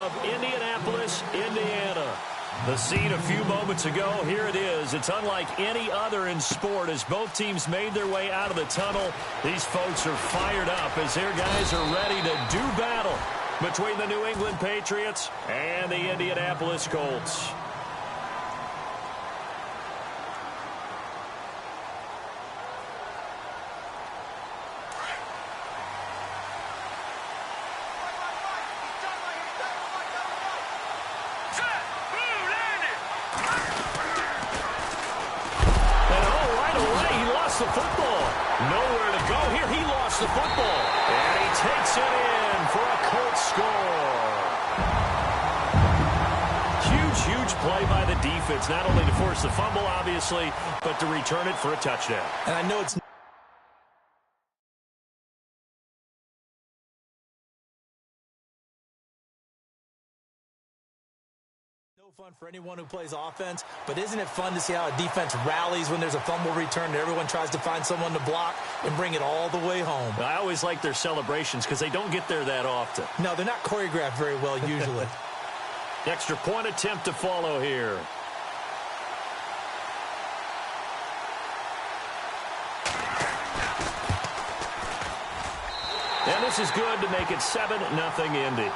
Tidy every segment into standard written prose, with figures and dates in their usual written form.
of Indianapolis, Indiana. The scene a few moments ago, here it is. It's unlike any other in sport as both teams made their way out of the tunnel. These folks are fired up as their guys are ready to do battle between the New England Patriots and the Indianapolis Colts. The football. Nowhere to go here. He lost the football. And he takes it in for a Colts score. Huge play by the defense, not only to force the fumble, obviously, but to return it for a touchdown. And I know it's fun for anyone who plays offense, but isn't it fun to see how a defense rallies when there's a fumble return and everyone tries to find someone to block and bring it all the way home? I always like their celebrations because they don't get there that often. No, they're not choreographed very well usually. Extra point attempt to follow here. And this is good to make it 7-0 Indy.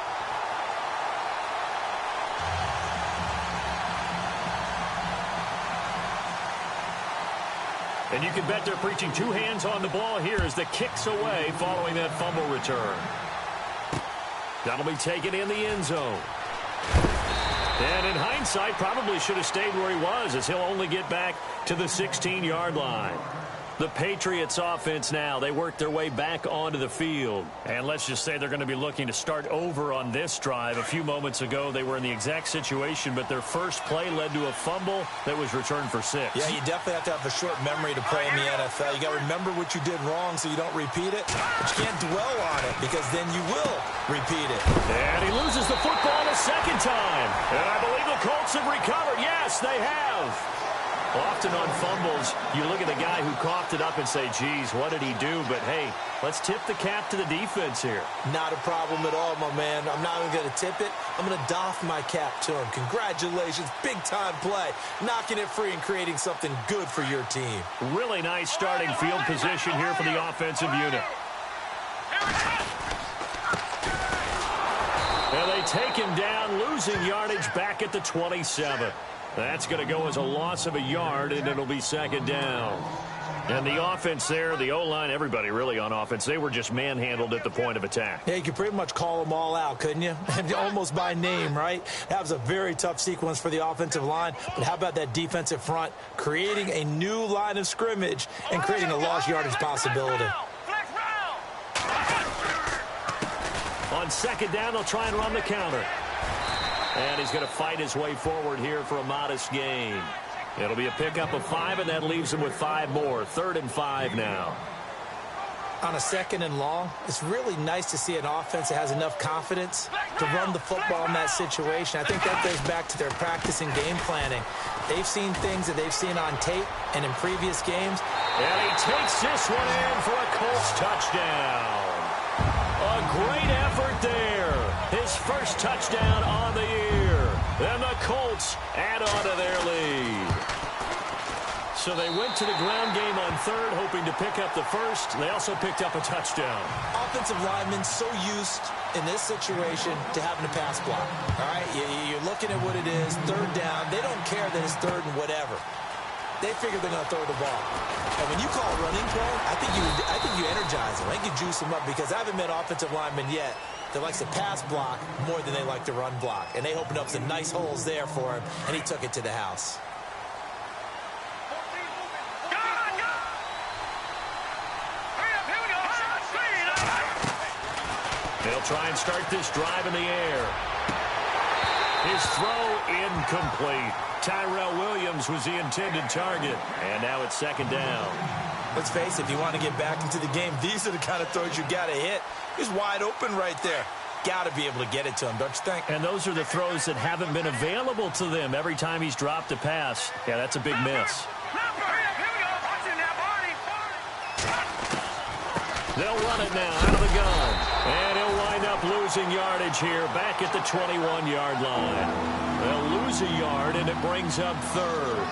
And you can bet they're preaching two hands on the ball here as the kick's away following that fumble return. That'll be taken in the end zone. And in hindsight, probably should have stayed where he was as he'll only get back to the 16-yard line. The Patriots offense now, they work their way back onto the field. And let's just say they're going to be looking to start over on this drive. A few moments ago, they were in the exact situation, but their first play led to a fumble that was returned for 6. Yeah, you definitely have to have a short memory to play in the NFL. You got to remember what you did wrong so you don't repeat it, but you can't dwell on it because then you will repeat it. And he loses the football a second time. And I believe the Colts have recovered. Yes, they have. Often on fumbles, you look at the guy who coughed it up and say, geez, what did he do? But, hey, let's tip the cap to the defense here. Not a problem at all, my man. I'm not even going to tip it. I'm going to doff my cap to him. Congratulations. Big-time play. Knocking it free and creating something good for your team. Really nice starting field position here for the offensive unit. And they take him down, losing yardage back at the 27. That's going to go as a loss of a yard, and it'll be second down. And the offense there, the O-line, everybody really on offense, they were just manhandled at the point of attack. Yeah, you could pretty much call them all out, couldn't you? Almost by name, right? That was a very tough sequence for the offensive line. But how about that defensive front creating a new line of scrimmage and creating a lost yardage possibility? On second down, they'll try and run the counter. And he's going to fight his way forward here for a modest gain. It'll be a pickup of 5, and that leaves him with 5 more. 3rd and 5 now. On a 2nd and long, it's really nice to see an offense that has enough confidence to run the football in that situation. I think that goes back to their practice and game planning. They've seen things that they've seen on tape and in previous games. And he takes this one in for a Colts touchdown. A great effort there. His first touchdown on the year. And the Colts add on to their lead. So they went to the ground game on 3rd, hoping to pick up the first. They also picked up a touchdown. Offensive linemen so used in this situation to having a pass block. All right, you're looking at what it is, 3rd down. They don't care that it's 3rd and whatever. They figure they're going to throw the ball. And when you call a running play, I think you energize them. I think you juice them up because I haven't met offensive linemen yet that likes to pass block more than they like to run block. And they opened up some nice holes there for him, and he took it to the house. They'll try and start this drive in the air. His throw incomplete. Tyrell Williams was the intended target. And now it's 2nd down. Let's face it, if you want to get back into the game, these are the kind of throws you got to hit. He's wide open right there. Got to be able to get it to him, don't you think? And those are the throws that haven't been available to them every time he's dropped a pass. Yeah, that's a big miss. They'll run it now out of the gun. And he'll wind up up losing yardage here, back at the 21-yard line. They'll lose a yard, and it brings up third.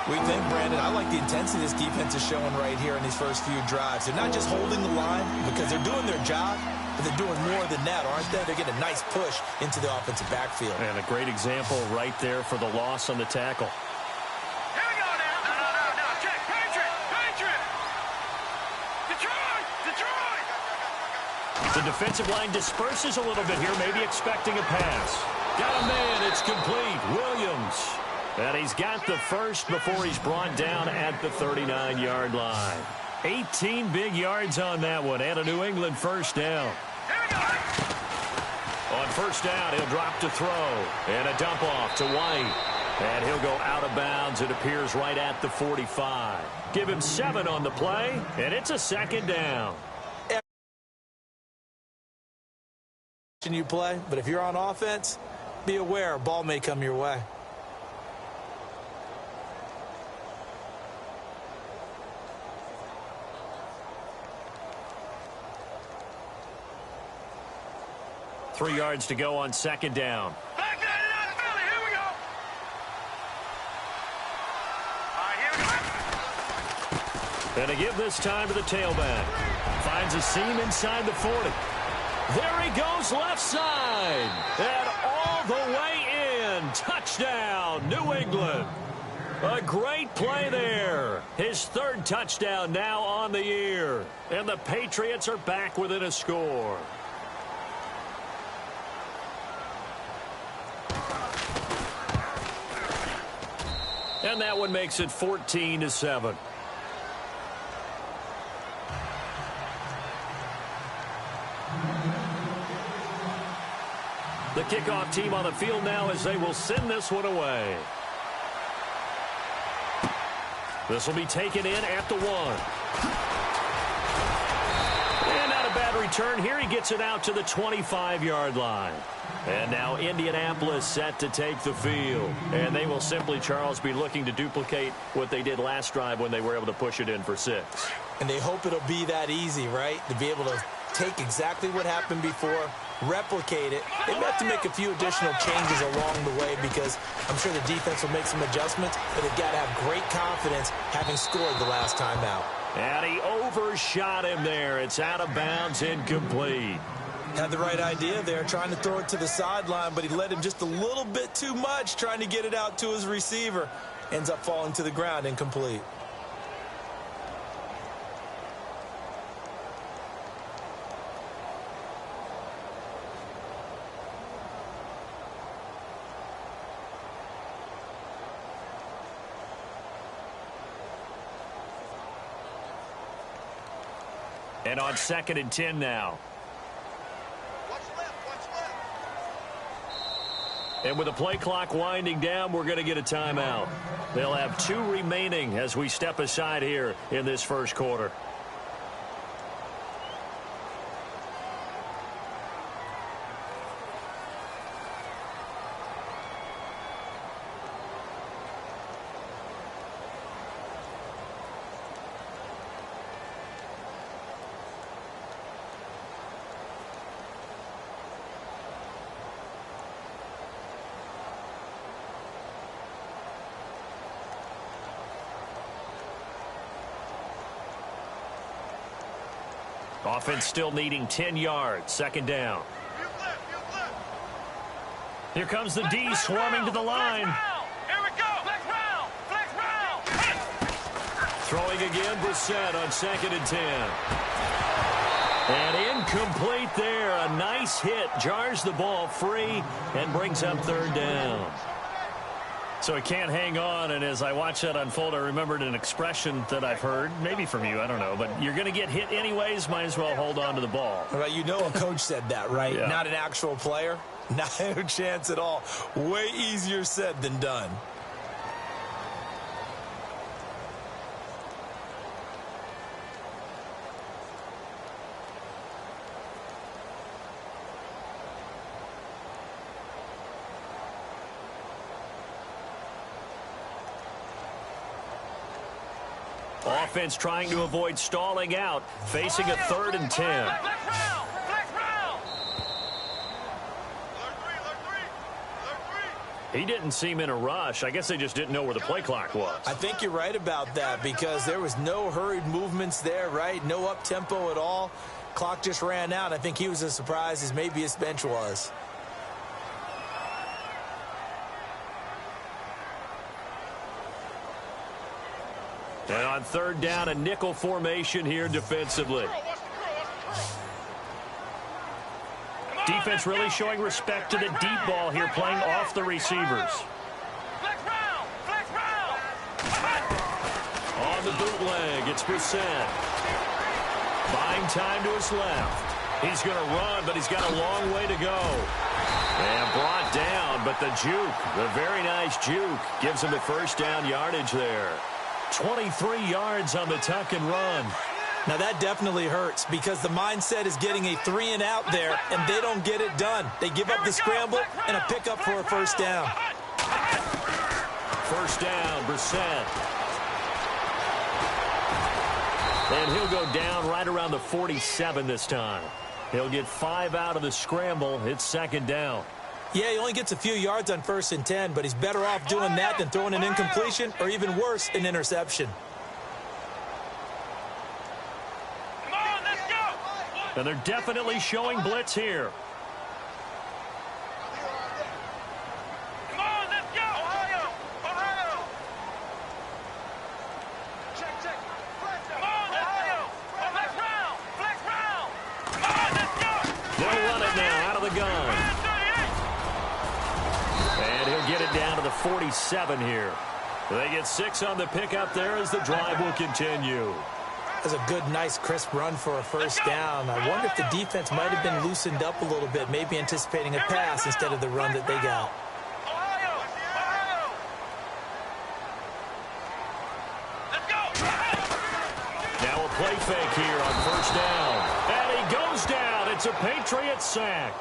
We think, Brandon, I like the intensity this defense is showing right here in these first few drives. They're not just holding the line because they're doing their job, but they're doing more than that, aren't they? They're getting a nice push into the offensive backfield. And a great example right there for the loss on the tackle. Here we go now. No. Check. Patriot. Detroit. The defensive line disperses a little bit here, maybe expecting a pass. Got a man. It's complete. Williams. And he's got the first before he's brought down at the 39-yard line. 18 big yards on that one, and a New England first down. Here we go. On first down, he'll drop to throw. And a dump off to White. And he'll go out of bounds. It appears right at the 45. Give him 7 on the play, and it's a second down. You play, but if you're on offense, be aware a ball may come your way. Three yards to go on second down. Back that out, Philly. Here we go. All right, here we go. And to give this time to the tailback. Finds a seam inside the 40. There he goes left side. And all the way in. Touchdown, New England. A great play there. His third touchdown now on the year. And the Patriots are back within a score. And that one makes it 14-7. The kickoff team on the field now as they will send this one away. This will be taken in at the 1. And not a bad return here. He gets it out to the 25-yard line. And now Indianapolis set to take the field. And they will simply, Charles, be looking to duplicate what they did last drive when they were able to push it in for 6. And they hope it'll be that easy, right? To be able to take exactly what happened before, replicate it. They may have to make a few additional changes along the way because I'm sure the defense will make some adjustments, but they've got to have great confidence having scored the last time out. And he overshot him there. It's out of bounds, incomplete. Had the right idea there, trying to throw it to the sideline, but he led him just a little bit too much, trying to get it out to his receiver. Ends up falling to the ground, incomplete. And on 2nd and 10 now. And with the play clock winding down, we're going to get a timeout. They'll have 2 remaining as we step aside here in this first quarter. Offense still needing 10 yards. 2nd down. Here comes the D swarming to the line. Here we go. Flex round. Throwing again, Brissett on 2nd and 10. And incomplete there. A nice hit. Jars the ball free and brings up 3rd down. So he can't hang on, and as I watch that unfold, I remembered an expression that I've heard, maybe from you, I don't know, but you're going to get hit anyways, might as well hold on to the ball. Well, you know a coach said that, right? Yeah. Not an actual player. Not a chance at all. Way easier said than done. Offense trying to avoid stalling out, facing a 3rd and 10. He didn't seem in a rush. I guess they just didn't know where the play clock was. I think you're right about that because there was no hurried movements there, right? No up-tempo at all. Clock just ran out. I think he was as surprised as maybe his bench was. And on third down, a nickel formation here defensively. Defense really showing respect to the deep ball here, playing off the receivers. On the bootleg, it's Brissett. Buying time to his left. He's going to run, but he's got a long way to go. And brought down, but the juke, the very nice juke, gives him the first down yardage there. 23 yards on the tuck and run. Now that definitely hurts because the mindset is getting a 3-and-out there, and they don't get it done. They give up the scramble and a pickup for a first down. First down, Brissett. And he'll go down right around the 47 this time. He'll get 5 out of the scramble. It's second down. Yeah, he only gets a few yards on 1st and 10, but he's better off doing that than throwing an incompletion or even worse, an interception. And they're definitely showing blitz here. Come on, let's go! Ohio! Ohio! Check. Come on, Ohio! Flex round! Flex round! Come on, let's go! They'll run it now out of the gun. And he'll get it down to the 47 here. They get 6 on the pickup there as the drive will continue. That's a good, nice, crisp run for a first down. I wonder if the defense might have been loosened up a little bit, maybe anticipating a pass instead of the run that they got. Now a play fake here on first down. And he goes down. It's a Patriot sack.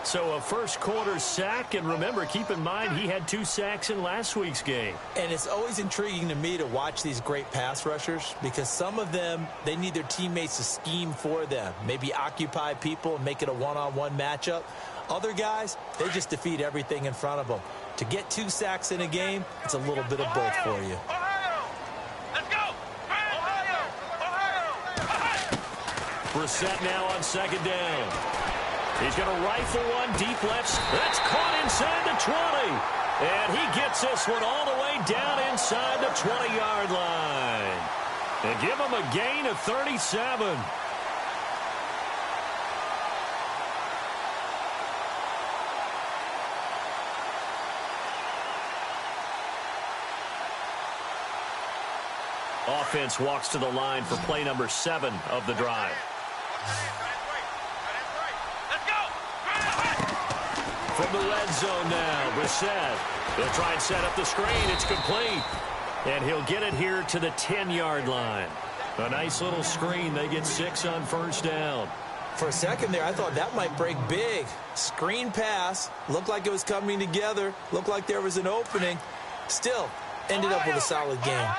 So a first quarter sack, and remember, keep in mind, he had 2 sacks in last week's game. And it's always intriguing to me to watch these great pass rushers because some of them, they need their teammates to scheme for them, maybe occupy people and make it a one-on-one matchup. Other guys, they just defeat everything in front of them. To get 2 sacks in a game, it's a little bit of both for you. Brissett now on second down. He's going to rifle one deep left. That's caught inside the 20. And he gets this one all the way down inside the 20-yard line. And give him a gain of 37. Offense walks to the line for play number 7 of the drive. From the red zone now, Brissett. He'll try and set up the screen. It's complete. And he'll get it here to the 10-yard line. A nice little screen. They get 6 on first down. For a second there, I thought that might break big. Screen pass. Looked like it was coming together. Looked like there was an opening. Still, ended up with a solid game.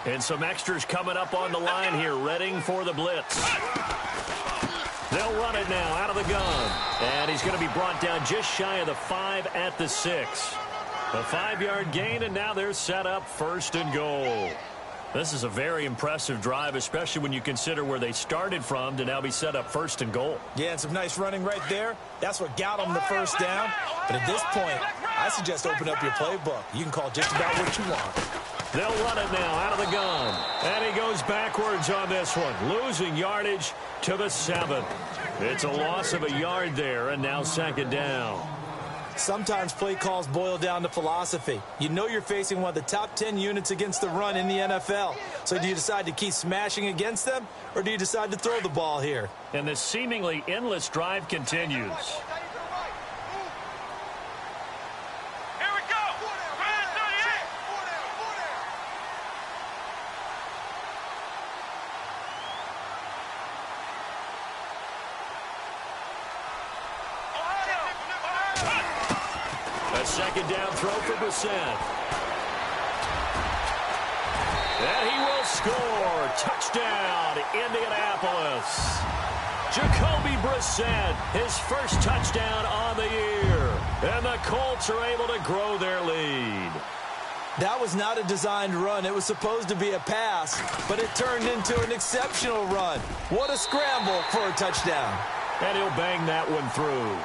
And some extras coming up on the line here, readying for the blitz. They'll run it now out of the gun. And he's going to be brought down just shy of the 5 at the 6. A 5-yard gain, and now they're set up first and goal. This is a very impressive drive, especially when you consider where they started from to now be set up first and goal. Yeah, and some nice running right there. That's what got them the first down. But at this point, I suggest open up your playbook. You can call just about what you want. They'll run it now out of the gun. And he goes backwards on this one, losing yardage to the 7. It's a loss of a yard there, and now second down. Sometimes play calls boil down to philosophy. You know you're facing one of the top 10 units against the run in the NFL. So do you decide to keep smashing against them, or do you decide to throw the ball here? And this seemingly endless drive continues. Second down throw for Brissett. And he will score. Touchdown, Indianapolis. Jacoby Brissett, his first touchdown on the year. And the Colts are able to grow their lead. That was not a designed run. It was supposed to be a pass, but it turned into an exceptional run. What a scramble for a touchdown. And he'll bang that one through.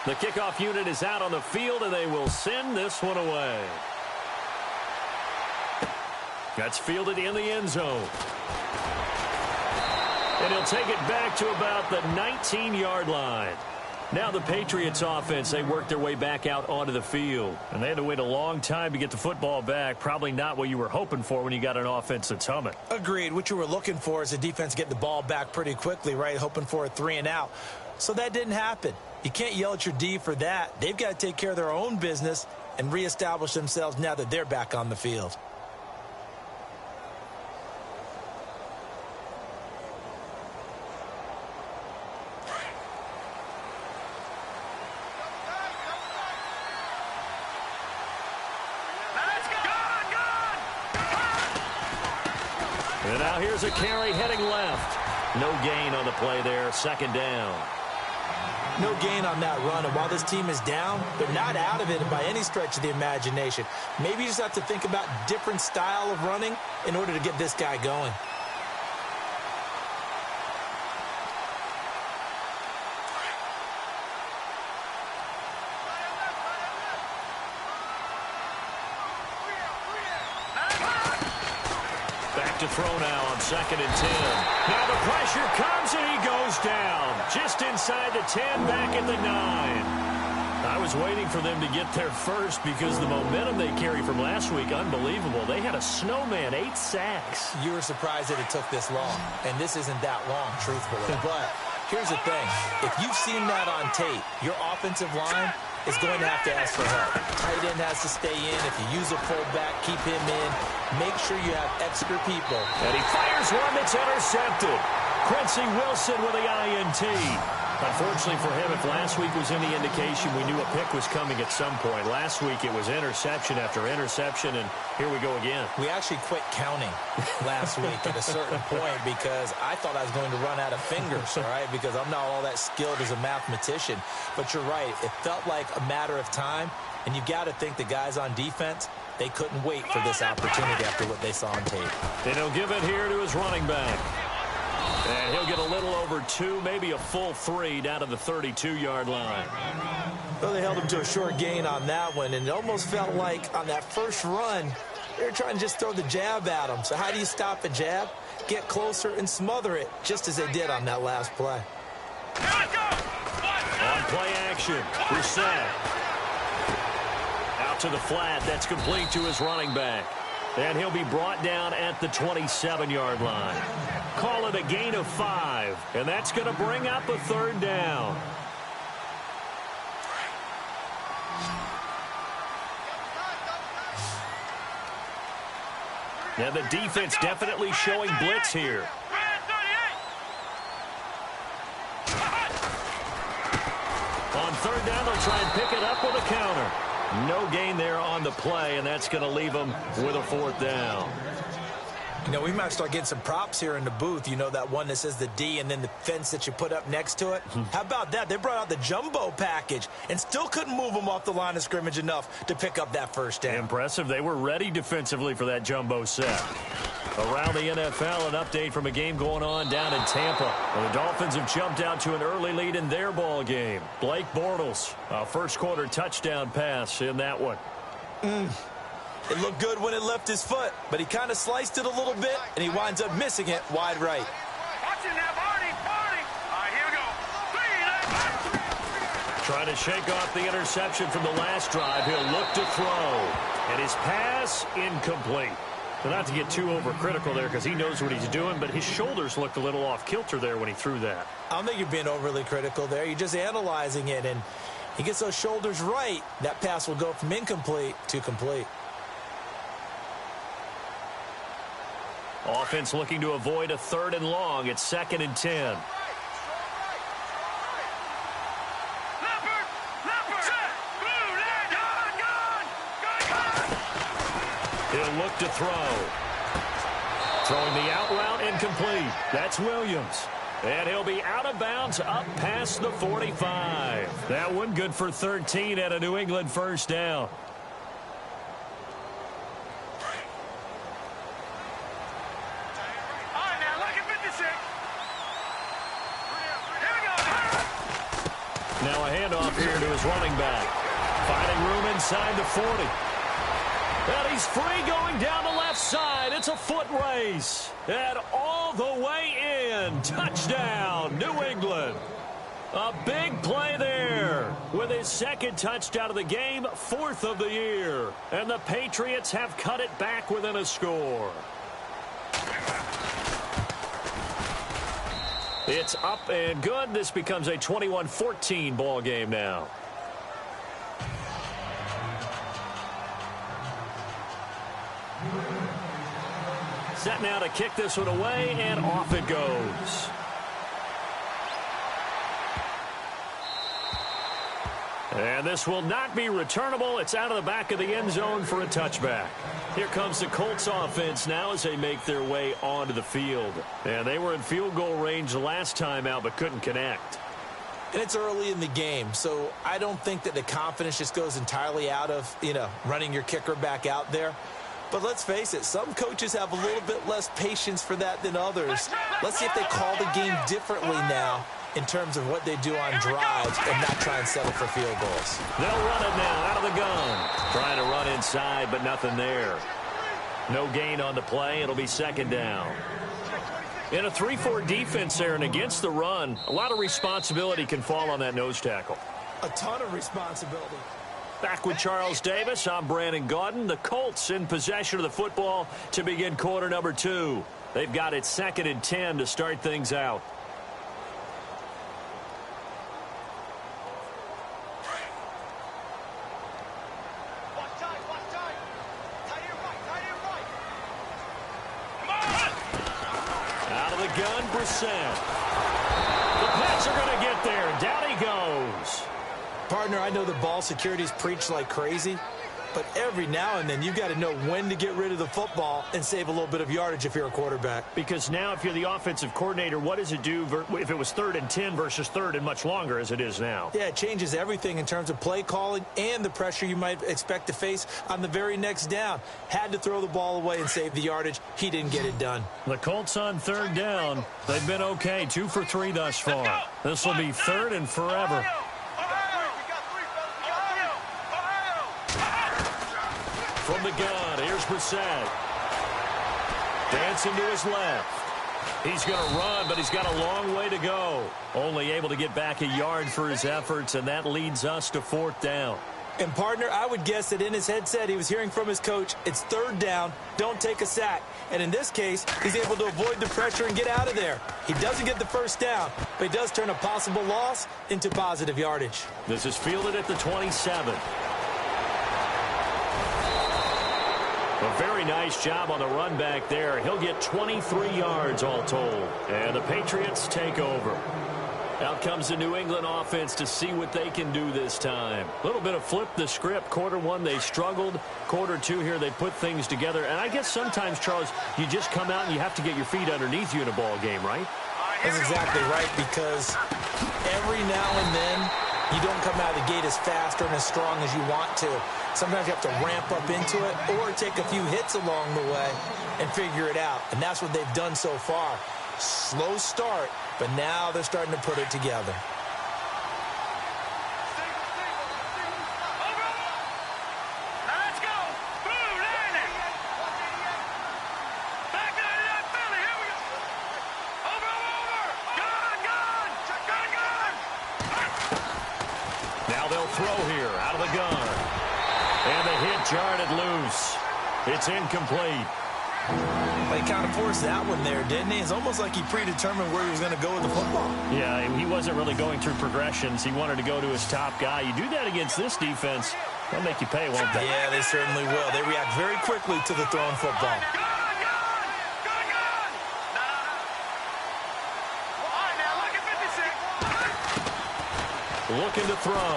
The kickoff unit is out on the field, and they will send this one away. That's fielded in the end zone. And he'll take it back to about the 19-yard line. Now the Patriots offense, they worked their way back out onto the field. And they had to wait a long time to get the football back. Probably not what you were hoping for when you got an offense that's humming. Agreed. What you were looking for is the defense getting the ball back pretty quickly, right? Hoping for a 3-and-out. So that didn't happen. You can't yell at your D for that. They've got to take care of their own business and reestablish themselves now that they're back on the field. And now here's a carry heading left. No gain on the play there. Second down. No gain on that run, and while this team is down, they're not out of it by any stretch of the imagination. Maybe you just have to think about different style of running in order to get this guy going. Back to throw now on 2nd and 10. Now the pressure comes and he goes down. Just inside the 10, back at the 9. I was waiting for them to get there first because the momentum they carry from last week, unbelievable. They had a snowman, 8 sacks. You were surprised that it took this long, and this isn't that long, truthfully. But here's the thing. If you've seen that on tape, your offensive line is going to have to ask for help. Tight end has to stay in. If you use a fullback, keep him in. Make sure you have extra people. And he fires one that's intercepted. Quincy Wilson with the INT. Unfortunately for him, if last week was any indication, we knew a pick was coming at some point. Last week it was interception after interception, and here we go again. We actually quit counting last week at a certain point because I thought I was going to run out of fingers, all right, because I'm not all that skilled as a mathematician. But you're right. It felt like a matter of time, and you got to think the guys on defense, they couldn't wait for this opportunity after what they saw on tape. And he'll give it here to his running back. And he'll get a little over 2, maybe a full 3 down to the 32-yard line. Well, they held him to a short gain on that one, and it almost felt like on that first run, they were trying to just throw the jab at him. So how do you stop a jab? Get closer and smother it, just as they did on that last play. On play action, Brissett. Out to the flat. That's complete to his running back. And he'll be brought down at the 27-yard line. Call it a gain of 5. And that's going to bring up a 3rd down. Now the defense definitely showing blitz here. On 3rd down, they'll try and pick it up with a counter. No gain there on the play, and that's going to leave them with a 4th down. You know, we might start getting some props here in the booth. You know, that one that says the D and then the fence that you put up next to it? How about that? They brought out the jumbo package and still couldn't move them off the line of scrimmage enough to pick up that 1st down. Impressive. They were ready defensively for that jumbo set. Around the NFL, an update from a game going on down in Tampa. Well, the Dolphins have jumped out to an early lead in their ball game. Blake Bortles, a first-quarter touchdown pass in that one. It looked good when it left his foot, but he kind of sliced it a little bit, and he winds up missing it wide right. Watch it now, Barney. All right, here we go. Trying to shake off the interception from the last drive. He'll look to throw. And his pass incomplete. So not to get too overcritical there because he knows what he's doing, but his shoulders looked a little off kilter there when he threw that. I don't think you're being overly critical there. You're just analyzing it, and he gets those shoulders right. That pass will go from incomplete to complete. Offense looking to avoid a 3rd and long. It's 2nd and 10. He'll look to throw. Throwing the out route incomplete. That's Williams. And he'll be out of bounds up past the 45. That one good for 13 at a New England first down. Now a handoff here to his running back. Finding room inside the 40. And he's free going down the left side. It's a foot race. And all the way in. Touchdown, New England. A big play there. With his 2nd touchdown of the game, 4th of the year. And the Patriots have cut it back within a score. It's up and good. This becomes a 21-14 ball game now. Set now to kick this one away, and off it goes. And this will not be returnable. It's out of the back of the end zone for a touchback. Here comes the Colts offense now as they make their way onto the field. And they were in field goal range last time out but couldn't connect. And it's early in the game, so I don't think that the confidence just goes entirely out of, running your kicker back out there. But let's face it, some coaches have a little bit less patience for that than others. Let's see if they call the game differently now in terms of what they do on drives and not try and settle for field goals. They'll run it now out of the gun. Trying to run inside, but nothing there. No gain on the play. It'll be 2nd down. In a 3-4 defense there and against the run, a lot of responsibility can fall on that nose tackle. A ton of responsibility. Back with Charles Davis, I'm Brandon Gaudin. The Colts in possession of the football to begin quarter number 2. They've got it 2nd and 10 to start things out. Out of the gun, Brissett. The Pats are going to get there. Down he goes. Partner, I know the ball security's preached like crazy, but every now and then you've got to know when to get rid of the football and save a little bit of yardage if you're a quarterback. Because now if you're the offensive coordinator, what does it do if it was 3rd and 10 versus 3rd and much longer as it is now? Yeah, it changes everything in terms of play calling and the pressure you might expect to face on the very next down. Had to throw the ball away and save the yardage. He didn't get it done. The Colts on 3rd down. They've been okay, 2 for 3 thus far. This will be 3rd and forever. From the gun, here's Brissett. Dancing to his left. He's going to run, but he's got a long way to go. Only able to get back a yard for his efforts, and that leads us to 4th down. And, partner, I would guess that in his headset he was hearing from his coach, it's 3rd down, don't take a sack. And in this case, he's able to avoid the pressure and get out of there. He doesn't get the first down, but he does turn a possible loss into positive yardage. This is fielded at the 27. A very nice job on the run back there. He'll get 23 yards all told. And the Patriots take over. Out comes the New England offense to see what they can do this time. A little bit of flip the script. Quarter 1, they struggled. Quarter 2 here, they put things together. And I guess sometimes, Charles, you just come out and you have to get your feet underneath you in a ball game, right? That's exactly right, because every now and then you don't come out of the gate as fast or as strong as you want to. Sometimes you have to ramp up into it or take a few hits along the way and figure it out. And that's what they've done so far. Slow start, but now they're starting to put it together. Now they'll throw here out of the gun. And the hit jarred it loose. It's incomplete. He kind of forced that one there, didn't he? It's almost like he predetermined where he was going to go with the football. Yeah, he wasn't really going through progressions. He wanted to go to his top guy. You do that against this defense, they'll make you pay, won't they? Yeah, they certainly will. They react very quickly to the thrown football. Looking to throw.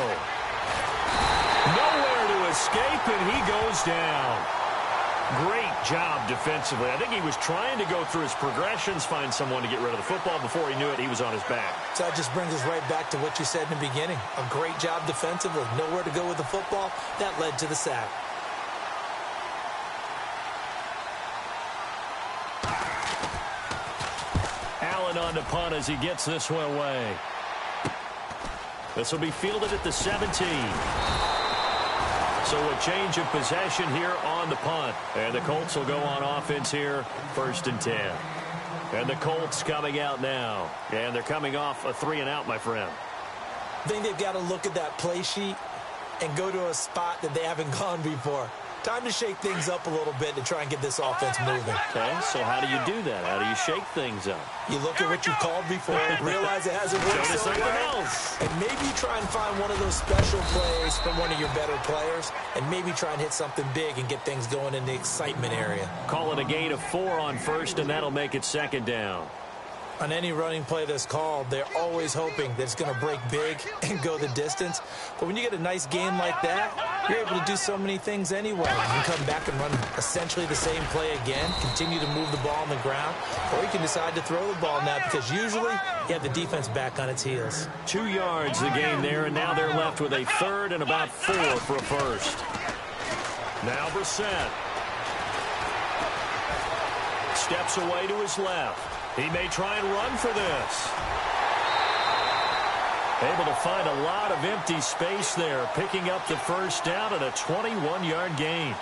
Nowhere to escape, and he goes down. Great job defensively. I think he was trying to go through his progressions, find someone to get rid of the football. Before he knew it, he was on his back. So that just brings us right back to what you said in the beginning. A great job defensively. Nowhere to go with the football. That led to the sack. Allen on the punt as he gets this one away. This will be fielded at the 17. So a change of possession here on the punt. And the Colts will go on offense here, 1st and 10. And the Colts coming out now. And they're coming off a 3-and-out, my friend. I think they've got to look at that play sheet and go to a spot that they haven't gone before. Time to shake things up a little bit to try and get this offense moving. Okay, so how do you do that? How do you shake things up? You look at what you called before, realize it hasn't worked so well, else. and maybe try and find one of those special plays from one of your better players, and maybe try and hit something big and get things going in the excitement area. Call it a gain of 4 on 1st, and that'll make it 2nd down. On any running play that's called, they're always hoping that it's going to break big and go the distance. But when you get a nice game like that, you're able to do so many things anyway. You can come back and run essentially the same play again, continue to move the ball on the ground, or you can decide to throw the ball now because usually you have the defense back on its heels. 2 yards the gain there, and now they're left with a 3rd and about 4 for a 1st. Now Brissett. Steps away to his left. He may try and run for this. Able to find a lot of empty space there, picking up the 1st down at a 21-yard gain.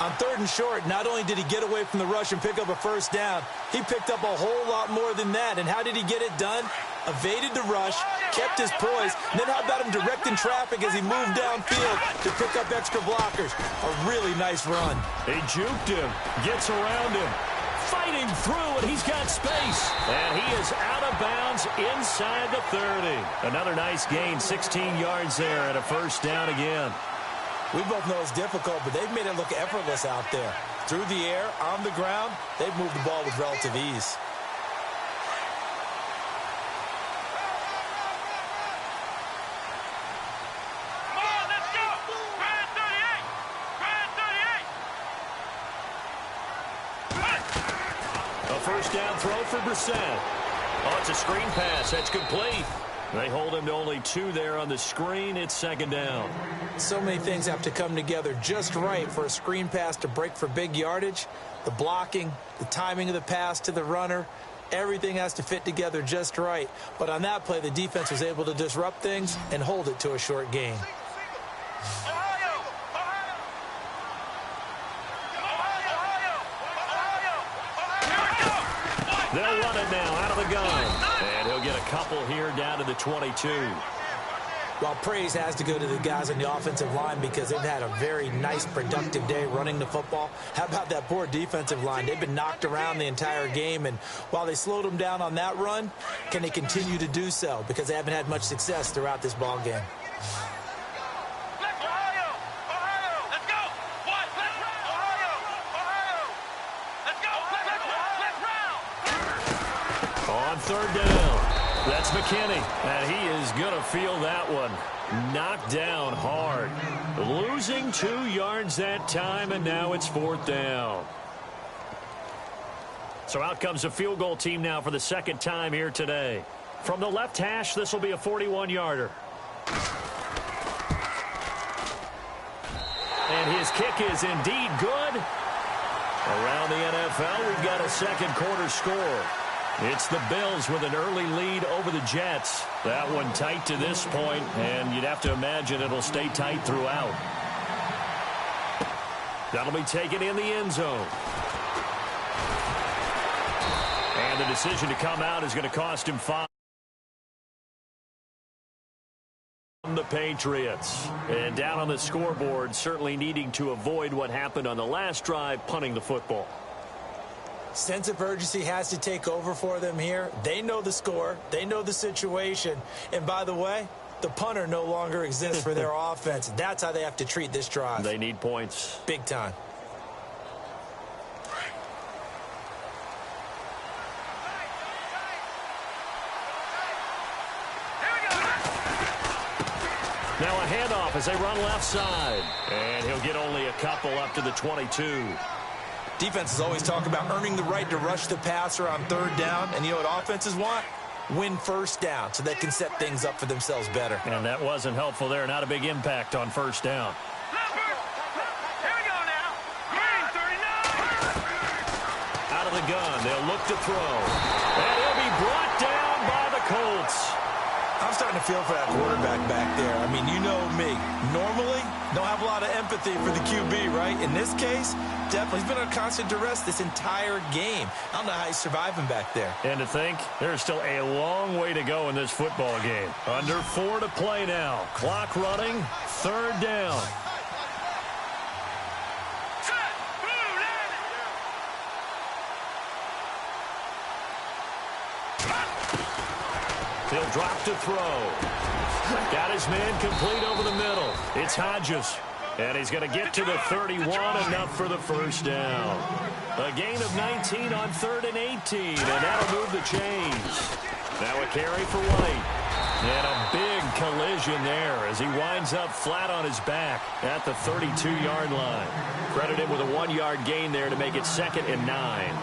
On 3rd and short, not only did he get away from the rush and pick up a 1st down, he picked up a whole lot more than that. And how did he get it done? Evaded the rush, kept his poise, and then how about him directing traffic as he moved downfield to pick up extra blockers? A really nice run. They juked him, gets around him. Fighting through, and he's got space. And he is out of bounds inside the 30. Another nice gain, 16 yards there, and a 1st down again. We both know it's difficult, but they've made it look effortless out there. Through the air, on the ground, they've moved the ball with relative ease. First down throw for Brissett. Oh, it's a screen pass. That's complete. They hold him to only 2 there on the screen. It's 2nd down. So many things have to come together just right for a screen pass to break for big yardage. The blocking, the timing of the pass to the runner, everything has to fit together just right. But on that play, the defense was able to disrupt things and hold it to a short gain. They'll run it now out of the gun. And he'll get a couple here down to the 22. While praise has to go to the guys on the offensive line because they've had a very nice, productive day running the football. How about that poor defensive line? They've been knocked around the entire game, and while they slowed them down on that run, can they continue to do so? Because they haven't had much success throughout this ball game. On 3rd down, that's McKinney, and he is going to feel that one. Knocked down hard. Losing 2 yards that time, and now it's 4th down. So out comes the field goal team now for the 2nd time here today. From the left hash, this will be a 41-yarder. And his kick is indeed good. Around the NFL, we've got a 2nd quarter score. It's the Bills with an early lead over the Jets. That one tight to this point, and you'd have to imagine it'll stay tight throughout. That'll be taken in the end zone. And the decision to come out is going to cost him 5. The Patriots. And down on the scoreboard, certainly needing to avoid what happened on the last drive, punting the football. Sense of urgency has to take over for them here. They know the score. They know the situation. And by the way, the punter no longer exists for their offense. That's how they have to treat this drive. They need points. Big time. Now a handoff as they run left side. And he'll get only a couple up to the 22. Defenses always talk about earning the right to rush the passer on third down. And you know what offenses want? Win first down so they can set things up for themselves better. And that wasn't helpful there. Not a big impact on first down. Out of the gun, they'll look to throw. And he'll be brought down by the Colts. I'm starting to feel for that quarterback back there. I mean, you know me. Normally, don't have a lot of empathy for the QB, right? In this case, definitely. He's been under constant duress this entire game. I don't know how he's surviving back there. And to think, there's still a long way to go in this football game. Under 4 to play now. Clock running, third down. He'll drop to throw. Got his man complete over the middle. It's Hodges. And he's going to get to the 31, enough for the first down. A gain of 19 on 3rd and 18, and that'll move the chains. Now a carry for White. And a big collision there as he winds up flat on his back at the 32-yard line. Credit him with a 1-yard gain there to make it 2nd and 9.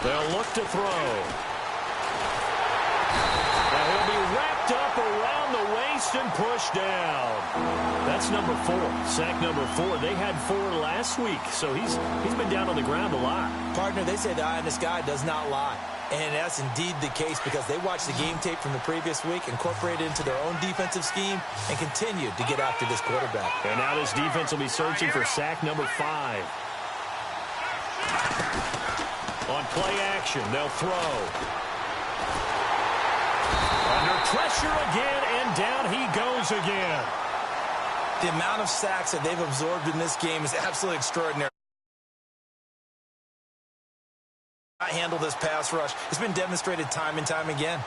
They'll look to throw. And he'll be wrapped up around the waist and pushed down. That's number 4. Sack number 4. They had 4 last week, so he's been down on the ground a lot. Partner, they say the eye in the sky does not lie. And that's indeed the case because they watched the game tape from the previous week, incorporated it into their own defensive scheme, and continued to get after this quarterback. And now this defense will be searching for sack number 5. On play action, they'll throw. Under pressure again, and down he goes again. The amount of sacks that they've absorbed in this game is absolutely extraordinary. Handle this pass rush. It's been demonstrated time and time again.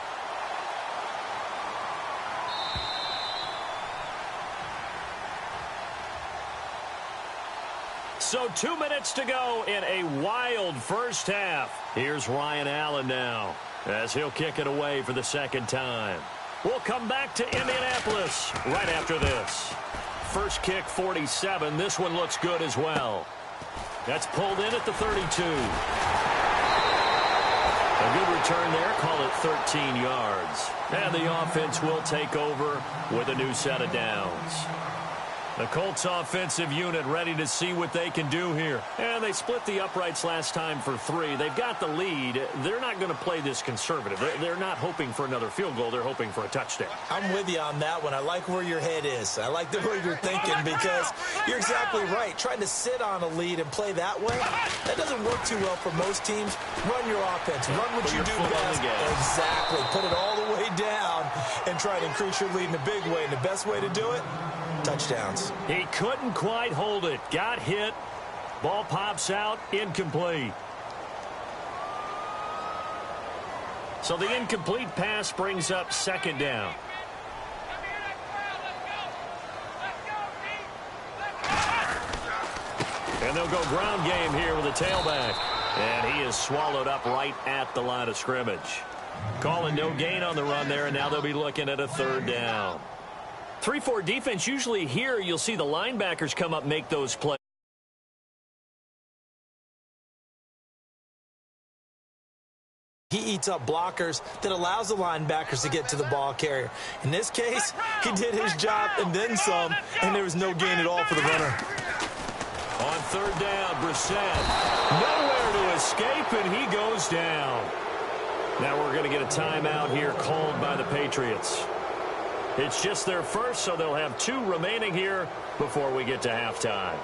So 2 minutes to go in a wild first half. Here's Ryan Allen now as he'll kick it away for the second time. We'll come back to Indianapolis right after this. First kick, 47. This one looks good as well. That's pulled in at the 32. A good return there. Call it 13 yards. And the offense will take over with a new set of downs. The Colts offensive unit ready to see what they can do here. And they split the uprights last time for 3. They've got the lead. They're not going to play this conservative. They're not hoping for another field goal. They're hoping for a touchdown. I'm with you on that one. I like where your head is. I like the way you're thinking because you're exactly right. Trying to sit on a lead and play that way, that doesn't work too well for most teams. Run your offense. Run what you do best. Exactly. Put it all the way down and try to increase your lead in a big way. And the best way to do it, touchdowns. He couldn't quite hold it. Got hit. Ball pops out. Incomplete. So the incomplete pass brings up second down. And they'll go ground game here with a tailback. And he is swallowed up right at the line of scrimmage. Calling no gain on the run there, and now they'll be looking at a third down. 3-4 defense, usually here you'll see the linebackers come up, make those plays. He eats up blockers that allows the linebackers to get to the ball carrier. In this case, he did his job and then some, and there was no gain at all for the runner. On third down, Brissett. Nowhere to escape, and he goes down. Now we're going to get a timeout here called by the Patriots. It's just their first, so they'll have 2 remaining here before we get to halftime.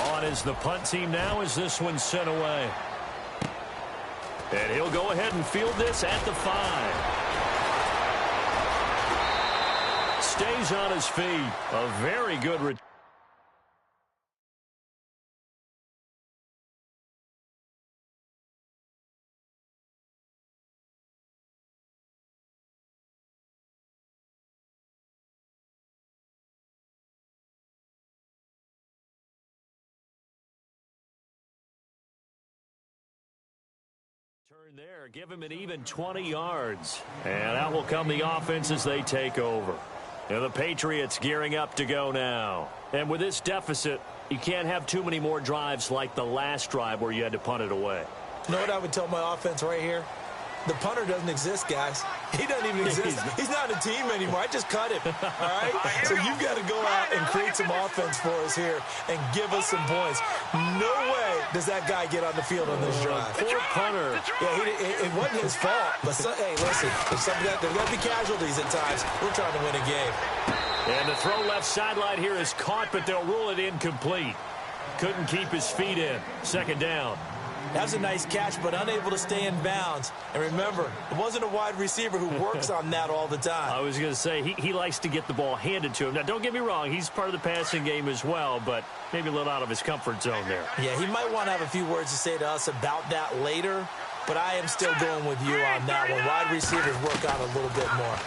On is the punt team now as this one's sent away. And he'll go ahead and field this at the 5. Stays on his feet. A very good return. There, give him an even 20 yards. And out will come the offense as they take over. And the Patriots gearing up to go now. And with this deficit, you can't have too many more drives like the last drive where you had to punt it away. You know what I would tell my offense right here? The punter doesn't exist, guys. He doesn't even exist. He's not a team anymore. I just cut him, all right? So you've got to go out and create some offense for us here and give us some points. No way does that guy get on the field on this drive. Poor punter. Yeah, it wasn't his fault. But, hey, listen, there's got to be casualties at times. We're trying to win a game. And the throw left sideline here is caught, but they'll rule it incomplete. Couldn't keep his feet in. Second down. That was a nice catch, but unable to stay in bounds. And remember, it wasn't a wide receiver who works on that all the time. I was going to say, he likes to get the ball handed to him. Now, don't get me wrong, he's part of the passing game as well, but maybe a little out of his comfort zone there. Yeah, he might want to have a few words to say to us about that later, but I am still going with you on that one. Wide receivers work out a little bit more.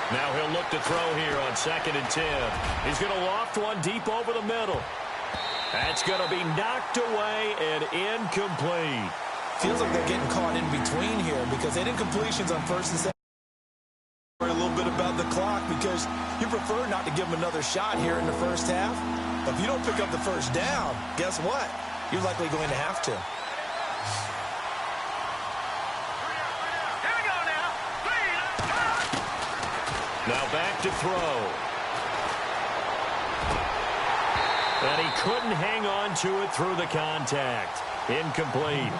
Now he'll look to throw here on 2nd and 10. He's going to loft one deep over the middle. That's going to be knocked away and incomplete. Feels like they're getting caught in between here because they didn't completions on 1st and 2nd. Worry a little bit about the clock because you prefer not to give them another shot here in the first half. But if you don't pick up the first down, guess what? You're likely going to have to. Here we go now. Now back to throw. And he couldn't hang on to it through the contact. Incomplete.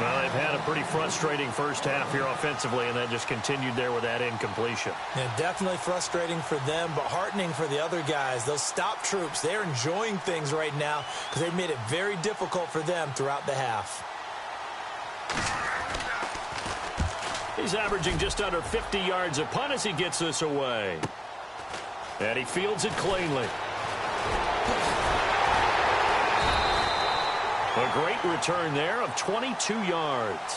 Well, they've had a pretty frustrating first half here offensively, and that just continued there with that incompletion. Yeah, definitely frustrating for them, but heartening for the other guys. Those stop troops, they're enjoying things right now because they've made it very difficult for them throughout the half. He's averaging just under 50 yards a punt as he gets this away. And he fields it cleanly. A great return there of 22 yards.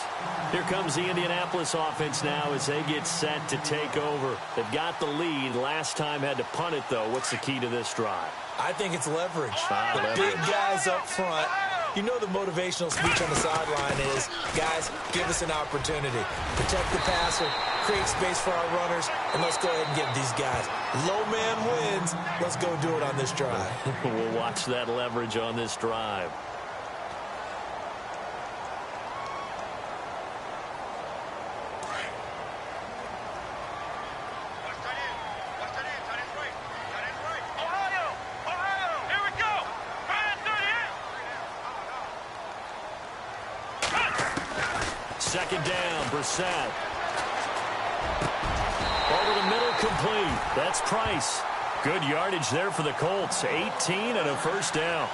Here comes the Indianapolis offense now as they get set to take over. They've got the lead. Last time had to punt it, though. What's the key to this drive? I think it's leverage. The big guys up front. You know the motivational speech on the sideline is, guys, give us an opportunity. Protect the passer, create space for our runners, and let's go ahead and give these guys. Low man wins. Let's go do it on this drive. We'll watch that leverage on this drive. Second down, Brissett. Over the middle, complete. That's Price. Good yardage there for the Colts. 18 and a first down.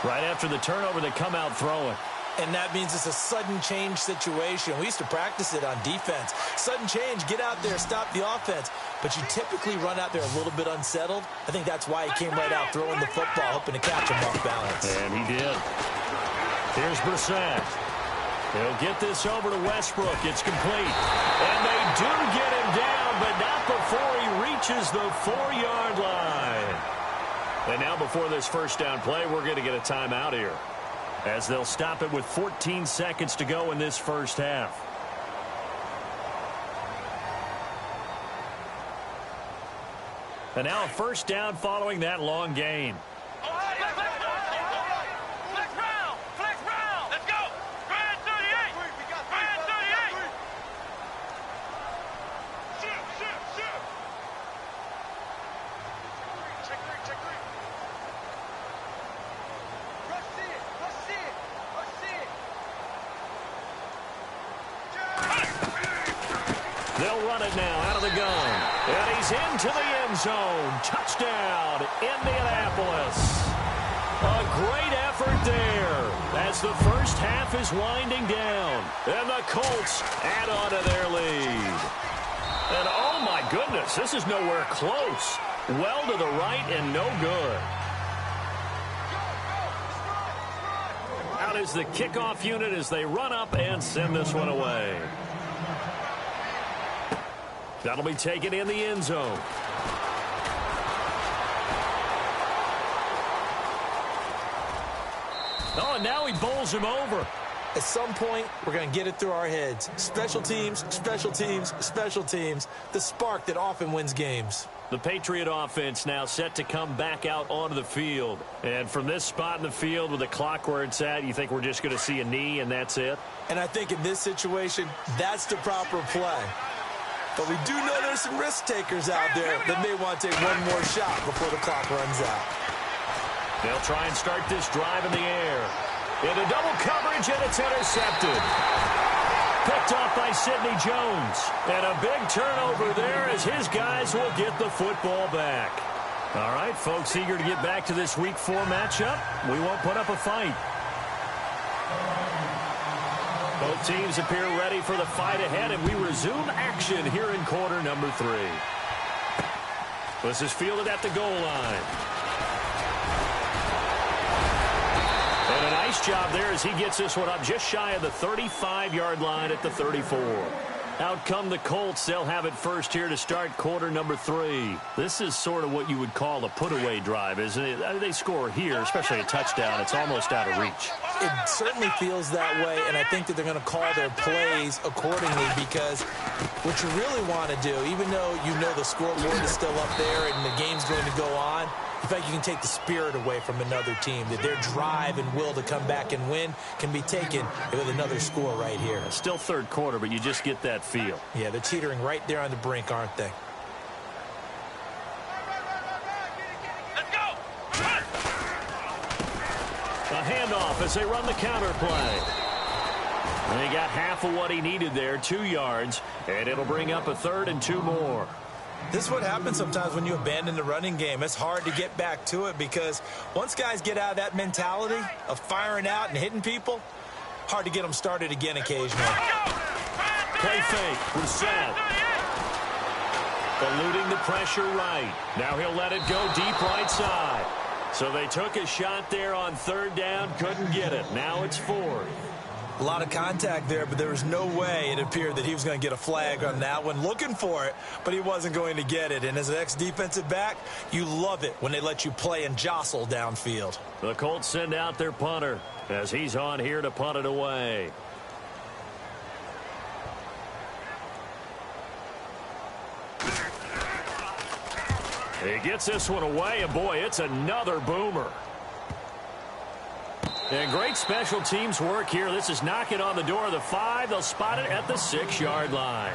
Right after the turnover, they come out throwing. And that means it's a sudden change situation. We used to practice it on defense. Sudden change, get out there, stop the offense. But you typically run out there a little bit unsettled. I think that's why he came right out throwing the football, hoping to catch him off balance. And he did. Here's Brissett. He'll get this over to Westbrook. It's complete. And they do get him down, but not before he reaches the 4-yard line. And now before this first down play, we're going to get a timeout here, as they'll stop it with 14 seconds to go in this first half. And now a first down following that long gain. They'll run it now out of the gun. And he's into the end zone. Touchdown, Indianapolis. A great effort there as the first half is winding down. And the Colts add on to their lead. And oh my goodness, this is nowhere close. Well to the right and no good. Out is the kickoff unit as they run up and send this one away. That'll be taken in the end zone. Oh, and now he bowls him over. At some point, we're going to get it through our heads. Special teams, special teams, special teams. The spark that often wins games. The Patriot offense now set to come back out onto the field. And from this spot in the field with the clock where it's at, you think we're just going to see a knee and that's it? And I think in this situation, that's the proper play. But we do know there's some risk takers out there that may want to take one more shot before the clock runs out. They'll try and start this drive in the air. Into double coverage, and it's intercepted. Picked off by Sidney Jones. And a big turnover there as his guys will get the football back. All right, folks, eager to get back to this Week 4 matchup. We won't put up a fight. Both teams appear ready for the fight ahead, and we resume action here in quarter number 3. This is fielded at the goal line. And a nice job there as he gets this one up just shy of the 35-yard line at the 34. Out come the Colts. They'll have it first here to start quarter number 3. This is sort of what you would call a put-away drive, isn't it? They score here, especially a touchdown. It's almost out of reach. It certainly feels that way, and I think that they're going to call their plays accordingly because what you really want to do, even though you know the scoreboard is still up there and the game's going to go on, in fact, you can take the spirit away from another team, that their drive and will to come back and win can be taken with another score right here. Still third quarter, but you just get that feel. Yeah, they're teetering right there on the brink, aren't they? Let's go! A handoff as they run the counter play. And he got half of what he needed there, 2 yards, and it'll bring up a 3rd and 2 more. This is what happens sometimes when you abandon the running game. It's hard to get back to it because once guys get out of that mentality of firing out and hitting people, hard to get them started again occasionally. Play fake, Brissett. Eluding the pressure right. Now he'll let it go deep right side. So they took a shot there on 3rd down, couldn't get it. Now it's 4th. A lot of contact there, but there was no way it appeared that he was going to get a flag on that one. Looking for it, but he wasn't going to get it. And as an ex-defensive back, you love it when they let you play and jostle downfield. The Colts send out their punter as he's on here to punt it away. He gets this one away, and boy, it's another boomer. And great special teams work here. This is knocking on the door of the 5. They'll spot it at the 6-yard line.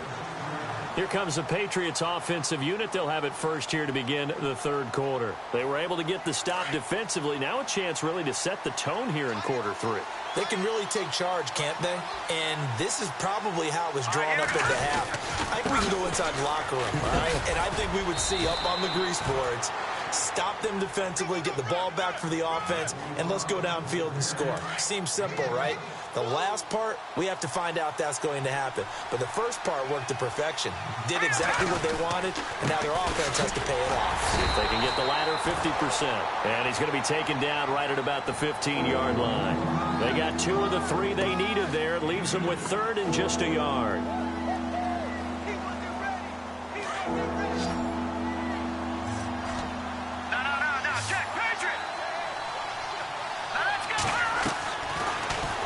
Here comes the Patriots offensive unit. They'll have it first here to begin the 3rd quarter. They were able to get the stop defensively. Now a chance really to set the tone here in quarter 3. They can really take charge, can't they? And this is probably how it was drawn up into half. I think we can go inside the locker room, all right? And I think we would see up on the grease boards, stop them defensively, get the ball back for the offense, and let's go downfield and score. Seems simple, right? The last part, we have to find out that's going to happen. But the first part worked to perfection. Did exactly what they wanted, and now their offense has to pay it off. See if they can get the latter 50%. And he's going to be taken down right at about the 15-yard line. They got 2 of the 3 they needed there. It leaves them with 3rd and just a yard.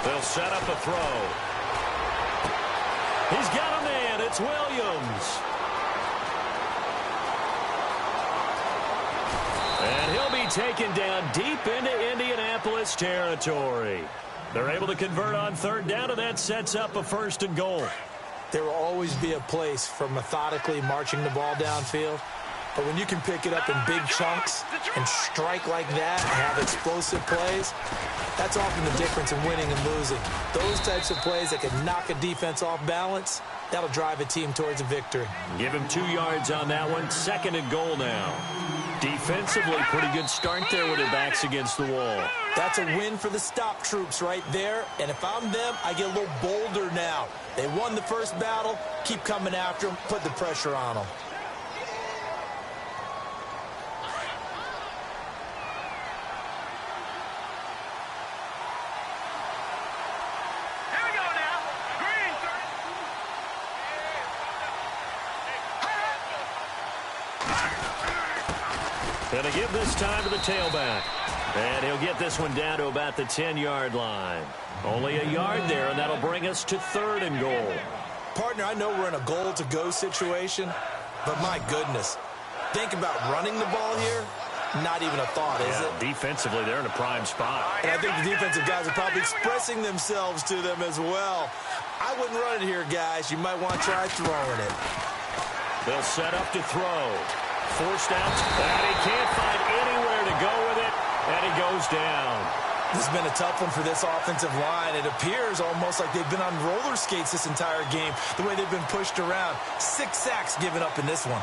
They'll set up a throw. He's got a man. It's Williams. And he'll be taken down deep into Indianapolis territory. They're able to convert on 3rd down, and that sets up a 1st and goal. There will always be a place for methodically marching the ball downfield. But when you can pick it up in big chunks and strike like that and have explosive plays, that's often the difference in winning and losing. Those types of plays that can knock a defense off balance, that'll drive a team towards a victory. Give him 2 yards on that one. 2nd and goal now. Defensively, pretty good start there with their backs against the wall. That's a win for the stop troops right there. And if I'm them, I get a little bolder now. They won the first battle. Keep coming after them. Put the pressure on them. And to give this time to the tailback. And he'll get this one down to about the 10-yard line. Only a yard there, and that'll bring us to 3rd and goal. Partner, I know we're in a goal-to-go situation, but my goodness, think about running the ball here. Not even a thought, is it? Defensively, they're in a prime spot. And I think the defensive guys are probably expressing themselves to them as well. I wouldn't run it here, guys. You might want to try throwing it. They'll set up to throw. Forced out, and he can't find anywhere to go with it, and he goes down. This has been a tough one for this offensive line. It appears almost like they've been on roller skates this entire game, the way they've been pushed around. 6 sacks given up in this one.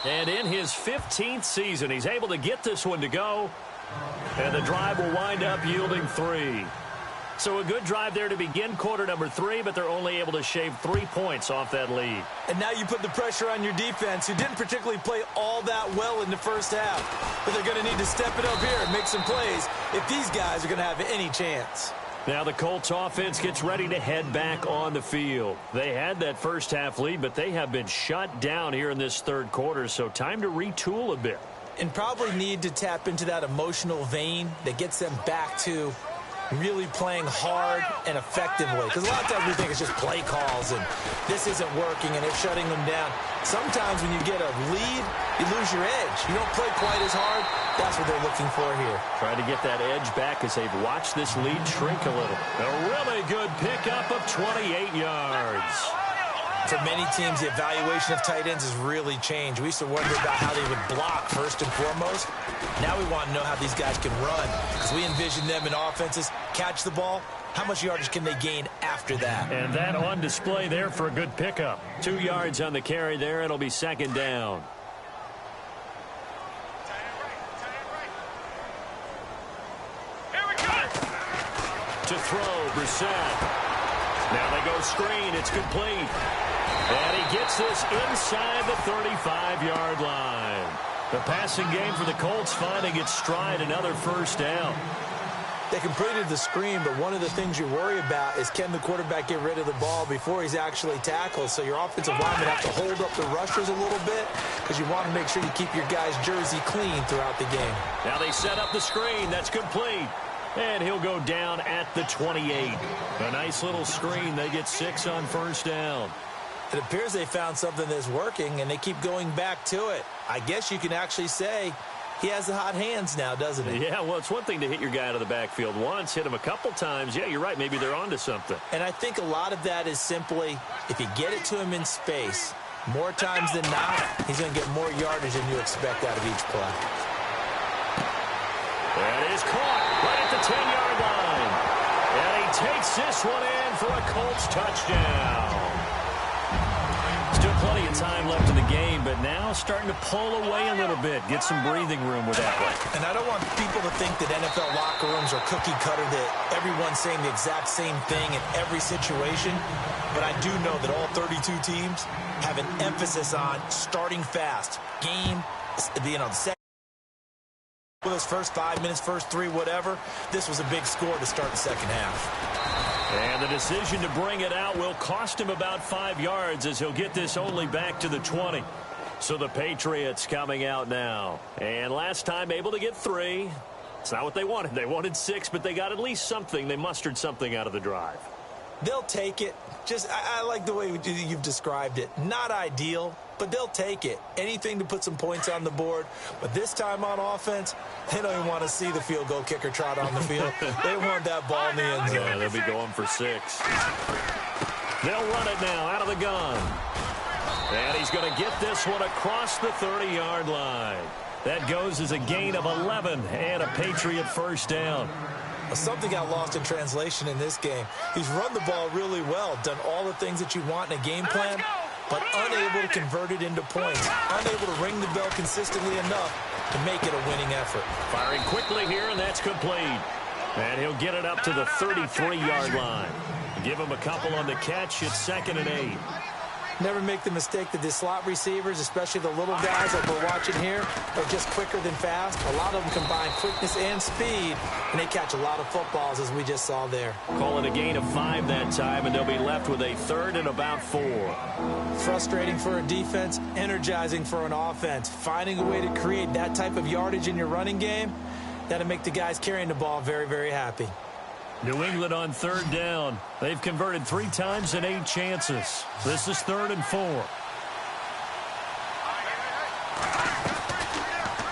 And in his 15th season, he's able to get this one to go. And the drive will wind up yielding 3. So a good drive there to begin quarter number 3, but they're only able to shave 3 points off that lead. And now you put the pressure on your defense, who didn't particularly play all that well in the first half. But they're going to need to step it up here and make some plays if these guys are going to have any chance. Now the Colts offense gets ready to head back on the field. They had that first half lead, but they have been shut down here in this 3rd quarter, so time to retool a bit. And probably need to tap into that emotional vein that gets them back to really playing hard and effectively. Because a lot of times we think it's just play calls and this isn't working and it's shutting them down. Sometimes when you get a lead, you lose your edge. You don't play quite as hard. That's what they're looking for here. Trying to get that edge back as they've watched this lead shrink a little. A really good pickup of 28 yards. For many teams, the evaluation of tight ends has really changed. We used to wonder about how they would block first and foremost. Now we want to know how these guys can run, because we envision them in offenses catch the ball. How much yardage can they gain after that? And that on display there for a good pickup. 2 yards on the carry there. It'll be 2nd down. To throw, Brissett. Now they go screen. It's complete. And he gets this inside the 35-yard line. The passing game for the Colts finding its stride, another 1st down. They completed the screen, but one of the things you worry about is can the quarterback get rid of the ball before he's actually tackled. So your offensive linemen have to hold up the rushers a little bit because you want to make sure you keep your guy's jersey clean throughout the game. Now they set up the screen. That's complete. And he'll go down at the 28. A nice little screen. They get 6 on 1st down. It appears they found something that's working, and they keep going back to it. I guess you can actually say he has the hot hands now, doesn't he? Yeah, well, it's one thing to hit your guy out of the backfield once, hit him a couple times. Yeah, you're right. Maybe they're onto something. And I think a lot of that is simply if you get it to him in space, more times than not, he's going to get more yardage than you expect out of each play. That is caught right at the 10-yard line. And he takes this one in for a Colts touchdown. Still plenty of time left in the game, but now starting to pull away a little bit. Get some breathing room with that one. And I don't want people to think that NFL locker rooms are cookie cutter, that everyone's saying the exact same thing in every situation. But I do know that all 32 teams have an emphasis on starting fast. Game, second. With his first 5 minutes, first 3, whatever, this was a big score to start the second half. And the decision to bring it out will cost him about 5 yards as he'll get this only back to the 20. So the Patriots coming out now. And last time able to get 3. It's not what they wanted. They wanted 6, but they got at least something. They mustered something out of the drive. They'll take it. I like the way you've described it. Not ideal, but they'll take it. Anything to put some points on the board. But this time on offense, they don't even want to see the field goal kicker trot on the field. They want that ball in the end zone. Yeah, they'll be going for 6. They'll run it now out of the gun. And he's going to get this one across the 30-yard line. That goes as a gain of 11 and a Patriot 1st down. Something got lost in translation in this game. He's run the ball really well, done all the things that you want in a game plan, but unable to convert it into points, unable to ring the bell consistently enough to make it a winning effort. Firing quickly here, and that's complete. And he'll get it up to the 33-yard line. Give him a couple on the catch. It's 2nd and 8. Never make the mistake that the slot receivers, especially the little guys like we're watching here, are just quicker than fast. A lot of them combine quickness and speed, and they catch a lot of footballs, as we just saw there. Call it a gain of 5 that time, and they'll be left with a 3rd and about 4. Frustrating for a defense, energizing for an offense. Finding a way to create that type of yardage in your running game, that'll make the guys carrying the ball very, very happy. New England on 3rd down. They've converted 3 times in 8 chances. This is 3rd and 4.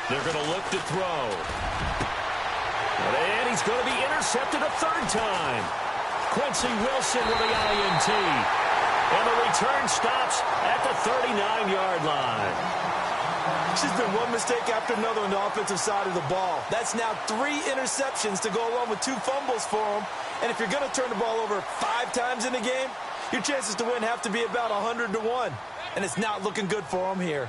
They're going to look to throw. And he's going to be intercepted a 3rd time. Quincy Wilson with the INT. And the return stops at the 39-yard line. It's just been one mistake after another on the offensive side of the ball. That's now 3 interceptions to go along with 2 fumbles for him. And if you're going to turn the ball over 5 times in a game, your chances to win have to be about 100 to 1. And it's not looking good for him here.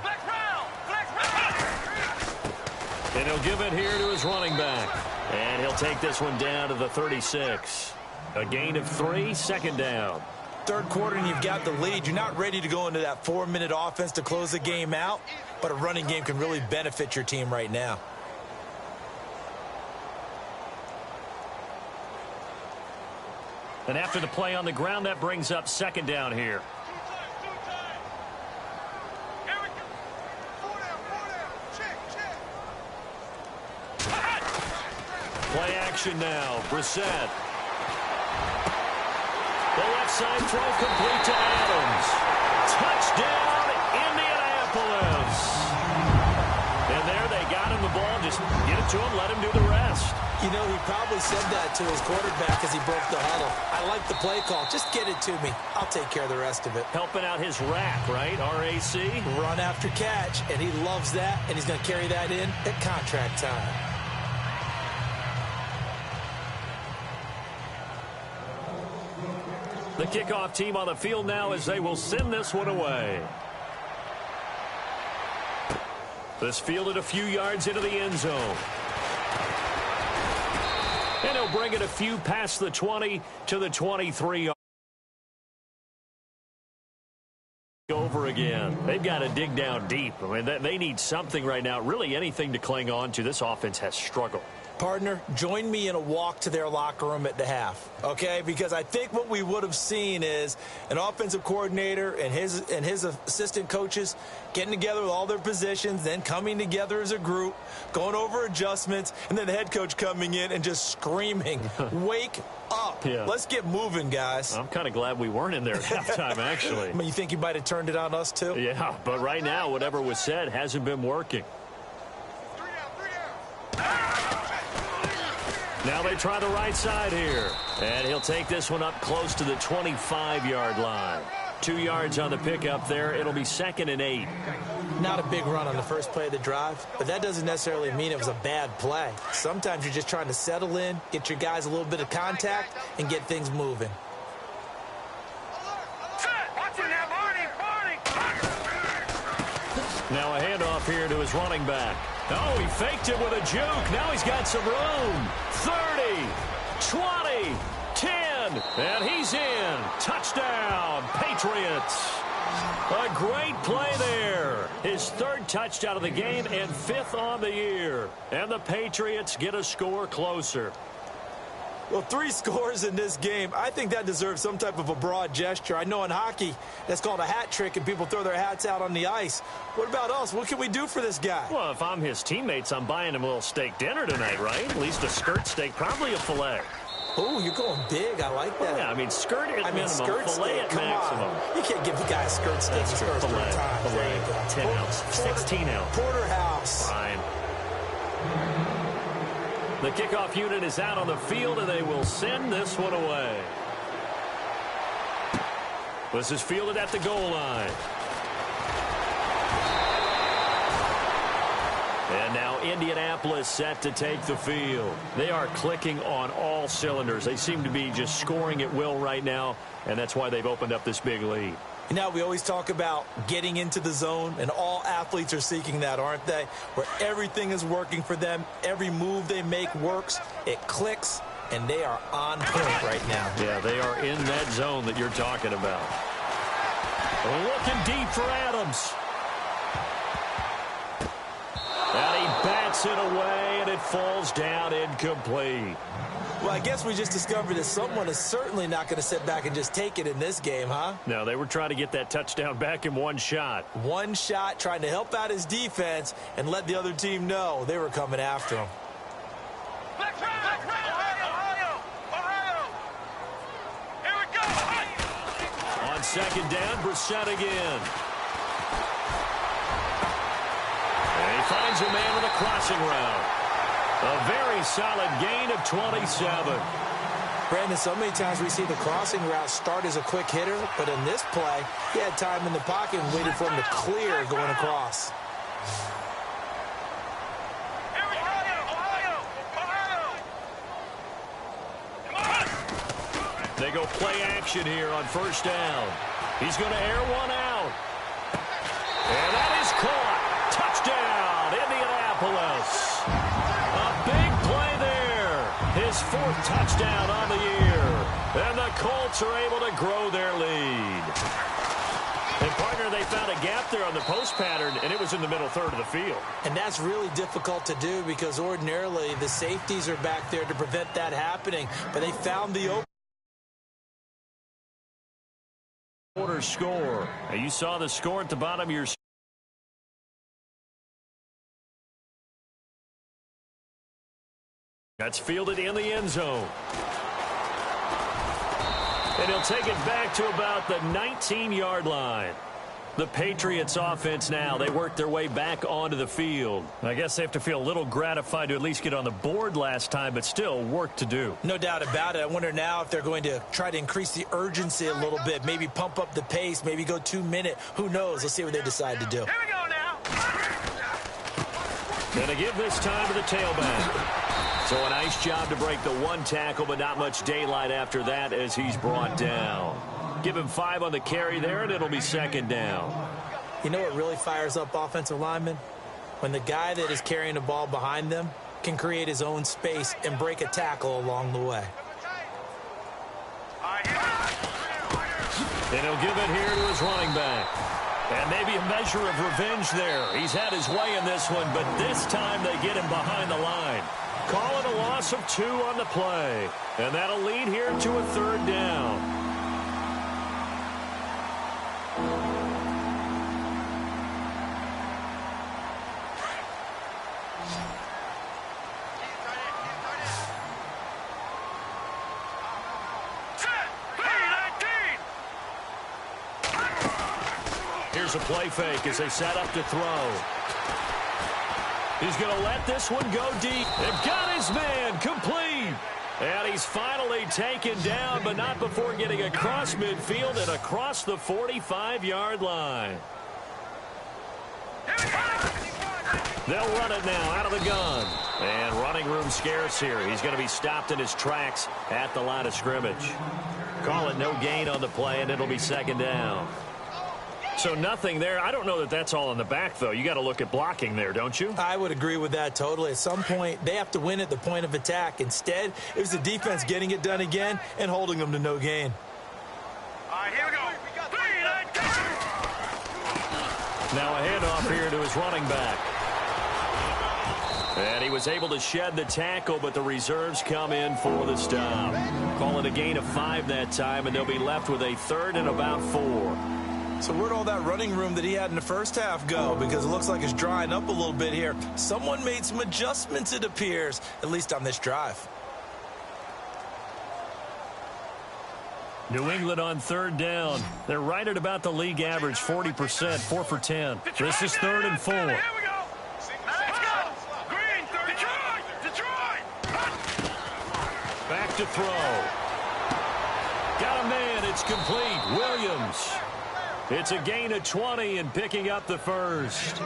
And he'll give it here to his running back. And he'll take this one down to the 36. A gain of 3, 2nd down. 3rd quarter and you've got the lead. You're not ready to go into that 4-minute offense to close the game out, but a running game can really benefit your team right now. And after the play on the ground, that brings up 2nd down here. Play action now. Brissett. The left side throw complete to Adams. Touchdown, Indianapolis. And there they got him the ball. Just get it to him, let him do the rest. You know, he probably said that to his quarterback as he broke the huddle. I like the play call. Just get it to me. I'll take care of the rest of it. Helping out his rack, right? RAC. Run after catch, and he loves that, and he's going to carry that in at contract time. The kickoff team on the field now as they will send this one away. This fielded a few yards into the end zone. And he'll bring it a few past the 20 to the 23. Over again. They've got to dig down deep. I mean, they need something right now, really anything to cling on to. This offense has struggled. Partner, join me in a walk to their locker room at the half, okay? Because I think what we would have seen is an offensive coordinator and his assistant coaches getting together with all their positions, then coming together as a group, going over adjustments, and then the head coach coming in and just screaming, wake up. Yeah. Let's get moving, guys. I'm kind of glad we weren't in there at halftime, actually. I mean, you think you might have turned it on us, too? Yeah, but right now, whatever was said hasn't been working. Now they try the right side here. And he'll take this one up close to the 25-yard line. 2 yards on the pickup there. It'll be 2nd and 8. Not a big run on the first play of the drive, but that doesn't necessarily mean it was a bad play. Sometimes you're just trying to settle in, get your guys a little bit of contact, and get things moving. Now a handoff here to his running back. Oh, he faked it with a juke. Now he's got some room. 30, 20, 10, and he's in. Touchdown, Patriots. A great play there. His 3rd touchdown of the game and 5th on the year. And the Patriots get a score closer. Well, 3 scores in this game. I think that deserves some type of a broad gesture. I know in hockey, that's called a hat trick, and people throw their hats out on the ice. What about us? What can we do for this guy? Well, if I'm his teammates, I'm buying him a little steak dinner tonight, right? At least a skirt steak, probably a filet. Oh, you're going big. I like that. Yeah, I mean, skirt at minimum, skirt filet steak. at maximum. On. You can't give the guy a skirt steak. That's true. Filet. 10 ounce, 16 ounce. Porterhouse. Fine. The kickoff unit is out on the field, and they will send this one away. This is fielded at the goal line. And now Indianapolis set to take the field. They are clicking on all cylinders. They seem to be just scoring at will right now, and that's why they've opened up this big lead. You know, we always talk about getting into the zone, and all athletes are seeking that, aren't they? Where everything is working for them. Every move they make works. It clicks, and they are on point right now. Yeah, they are in that zone that you're talking about. Looking deep for Adams. And he bats it away, and it falls down incomplete. Well, I guess we just discovered that someone is certainly not going to sit back and just take it in this game, huh? No, they were trying to get that touchdown back in one shot. One shot, trying to help out his defense and let the other team know they were coming after him. Here we go. On second down, Brissett again. And he finds a man with a crossing route. A very solid gain of 27. Brandon, so many times we see the crossing route start as a quick hitter, but in this play, he had time in the pocket and waited for him to clear going across. Here we go. Ohio. Come on. They go play action here on first down. He's going to air one out. And that is caught. Touchdown, Indianapolis. A big play there. His fourth touchdown on the year. And the Colts are able to grow their lead. And, partner, they found a gap there on the post pattern, and it was in the middle third of the field. And that's really difficult to do because ordinarily the safeties are back there to prevent that happening. But they found the open. Quarter score. Now, you saw the score at the bottom of your screen. That's fielded in the end zone. And he'll take it back to about the 19-yard line. The Patriots offense now, they work their way back onto the field. I guess they have to feel a little gratified to at least get on the board last time, but still work to do. No doubt about it. I wonder now if they're going to try to increase the urgency a little bit, maybe pump up the pace, maybe go 2 minute. Who knows? Let's see what they decide to do. Here we go now. Going to give this time to the tailback. So a nice job to break the one tackle, but not much daylight after that as he's brought down. Give him 5 on the carry there, and it'll be second down. You know what really fires up offensive linemen? When the guy that is carrying the ball behind them can create his own space and break a tackle along the way. And he'll give it here to his running back. And maybe a measure of revenge there. He's had his way in this one, but this time they get him behind the line. Call it a loss of 2 on the play. And that'll lead here to a third down. Here's a play fake as they set up to throw. He's going to let this one go deep. They've got his man complete. And he's finally taken down, but not before getting across midfield and across the 45-yard line. They'll run it now out of the gun. And running room scarce here. He's going to be stopped in his tracks at the line of scrimmage. Call it no gain on the play, and it'll be second down. So nothing there. I don't know that that's all in the back, though. You got to look at blocking there, don't you? I would agree with that totally. At some point, they have to win at the point of attack. Instead, it was the defense getting it done again and holding them to no gain. All right, here we go. Now a handoff here to his running back. And he was able to shed the tackle, but the reserves come in for the stop. Call it a gain of 5 that time, and they'll be left with a third and about 4. So where'd all that running room that he had in the first half go? Because it looks like it's drying up a little bit here. Someone made some adjustments, it appears, at least on this drive. New England on third down. They're right at about the league average, 40%, 4 for 10. This is 3rd and 4. Here we go. Let's go. Green, Detroit. Back to throw. Got a man. It's complete. Williams. It's a gain of 20 and picking up the first.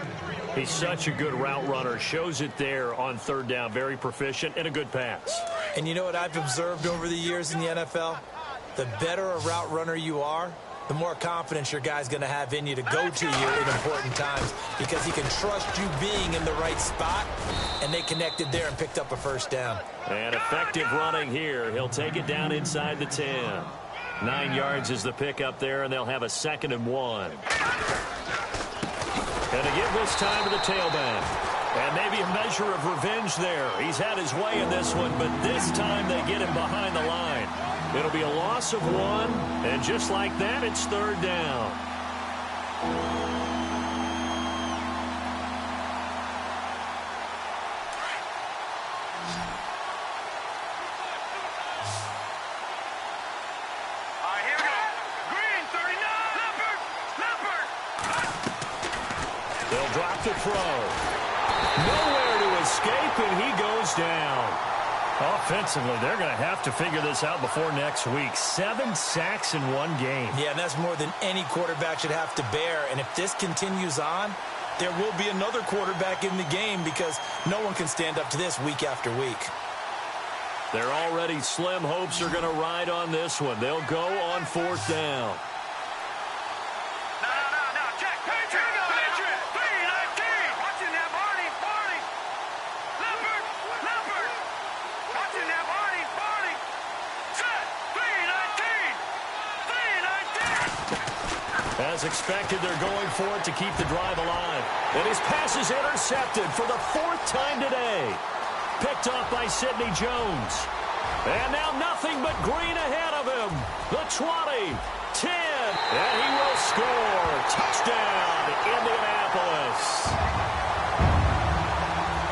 He's such a good route runner. Shows it there on third down. Very proficient and a good pass. And you know what I've observed over the years in the NFL? The better a route runner you are, the more confidence your guy's going to have in you to go to you in important times because he can trust you being in the right spot, and they connected there and picked up a first down. And effective running here. He'll take it down inside the 10. 9 yards is the pick up there, and they'll have a 2nd and 1. And to give this time to the tailback. And maybe a measure of revenge there. He's had his way in this one, but this time they get him behind the line. It'll be a loss of 1, and just like that, it's 3rd down. They'll drop the throw. Nowhere to escape, and he goes down. Offensively, they're going to have to figure this out before next week. 7 sacks in 1 game. Yeah, and that's more than any quarterback should have to bear. And if this continues on, there will be another quarterback in the game because no one can stand up to this week after week. Their already slim hopes are going to ride on this one. They'll go on 4th down. As expected, they're going for it to keep the drive alive. And his pass is intercepted for the 4th time today. Picked off by Sidney Jones. And now nothing but green ahead of him. The 20, 10, and he will score. Touchdown, Indianapolis.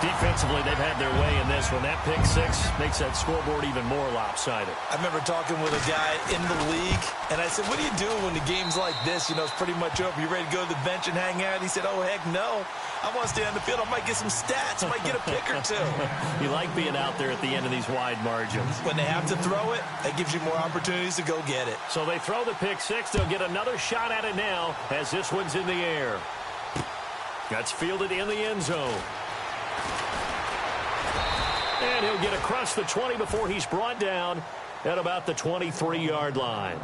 Defensively, they've had their way in this one. That pick 6 makes that scoreboard even more lopsided. I remember talking with a guy in the league, and I said, what do you do when the game's like this? You know, it's pretty much over. You ready to go to the bench and hang out? He said, oh, heck no. I want to stay on the field. I might get some stats. I might get a pick or 2. You like being out there at the end of these wide margins. When they have to throw it, that gives you more opportunities to go get it. So they throw the pick 6. They'll get another shot at it now as this one's in the air. That's fielded in the end zone. And he'll get across the 20 before he's brought down at about the 23-yard line.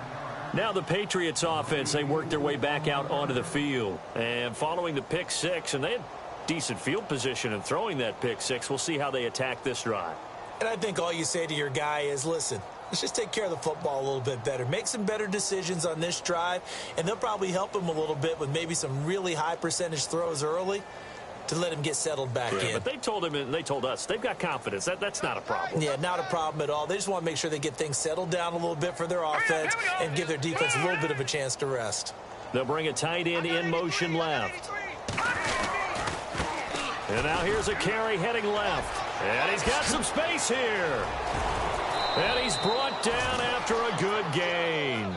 Now the Patriots offense, they work their way back out onto the field. And following the pick 6, and they had decent field position in throwing that pick 6. We'll see how they attack this drive. And I think all you say to your guy is, listen, let's just take care of the football a little bit better. Make some better decisions on this drive, and they'll probably help him a little bit with maybe some really high percentage throws early to let him get settled back in. But they told him and they told us they've got confidence. That's not a problem. Yeah, not a problem at all. They just want to make sure they get things settled down a little bit for their offense and give their defense a little bit of a chance to rest. They'll bring a tight end in motion left. And now here's a carry heading left. And he's got some space here. And he's brought down after a good gain.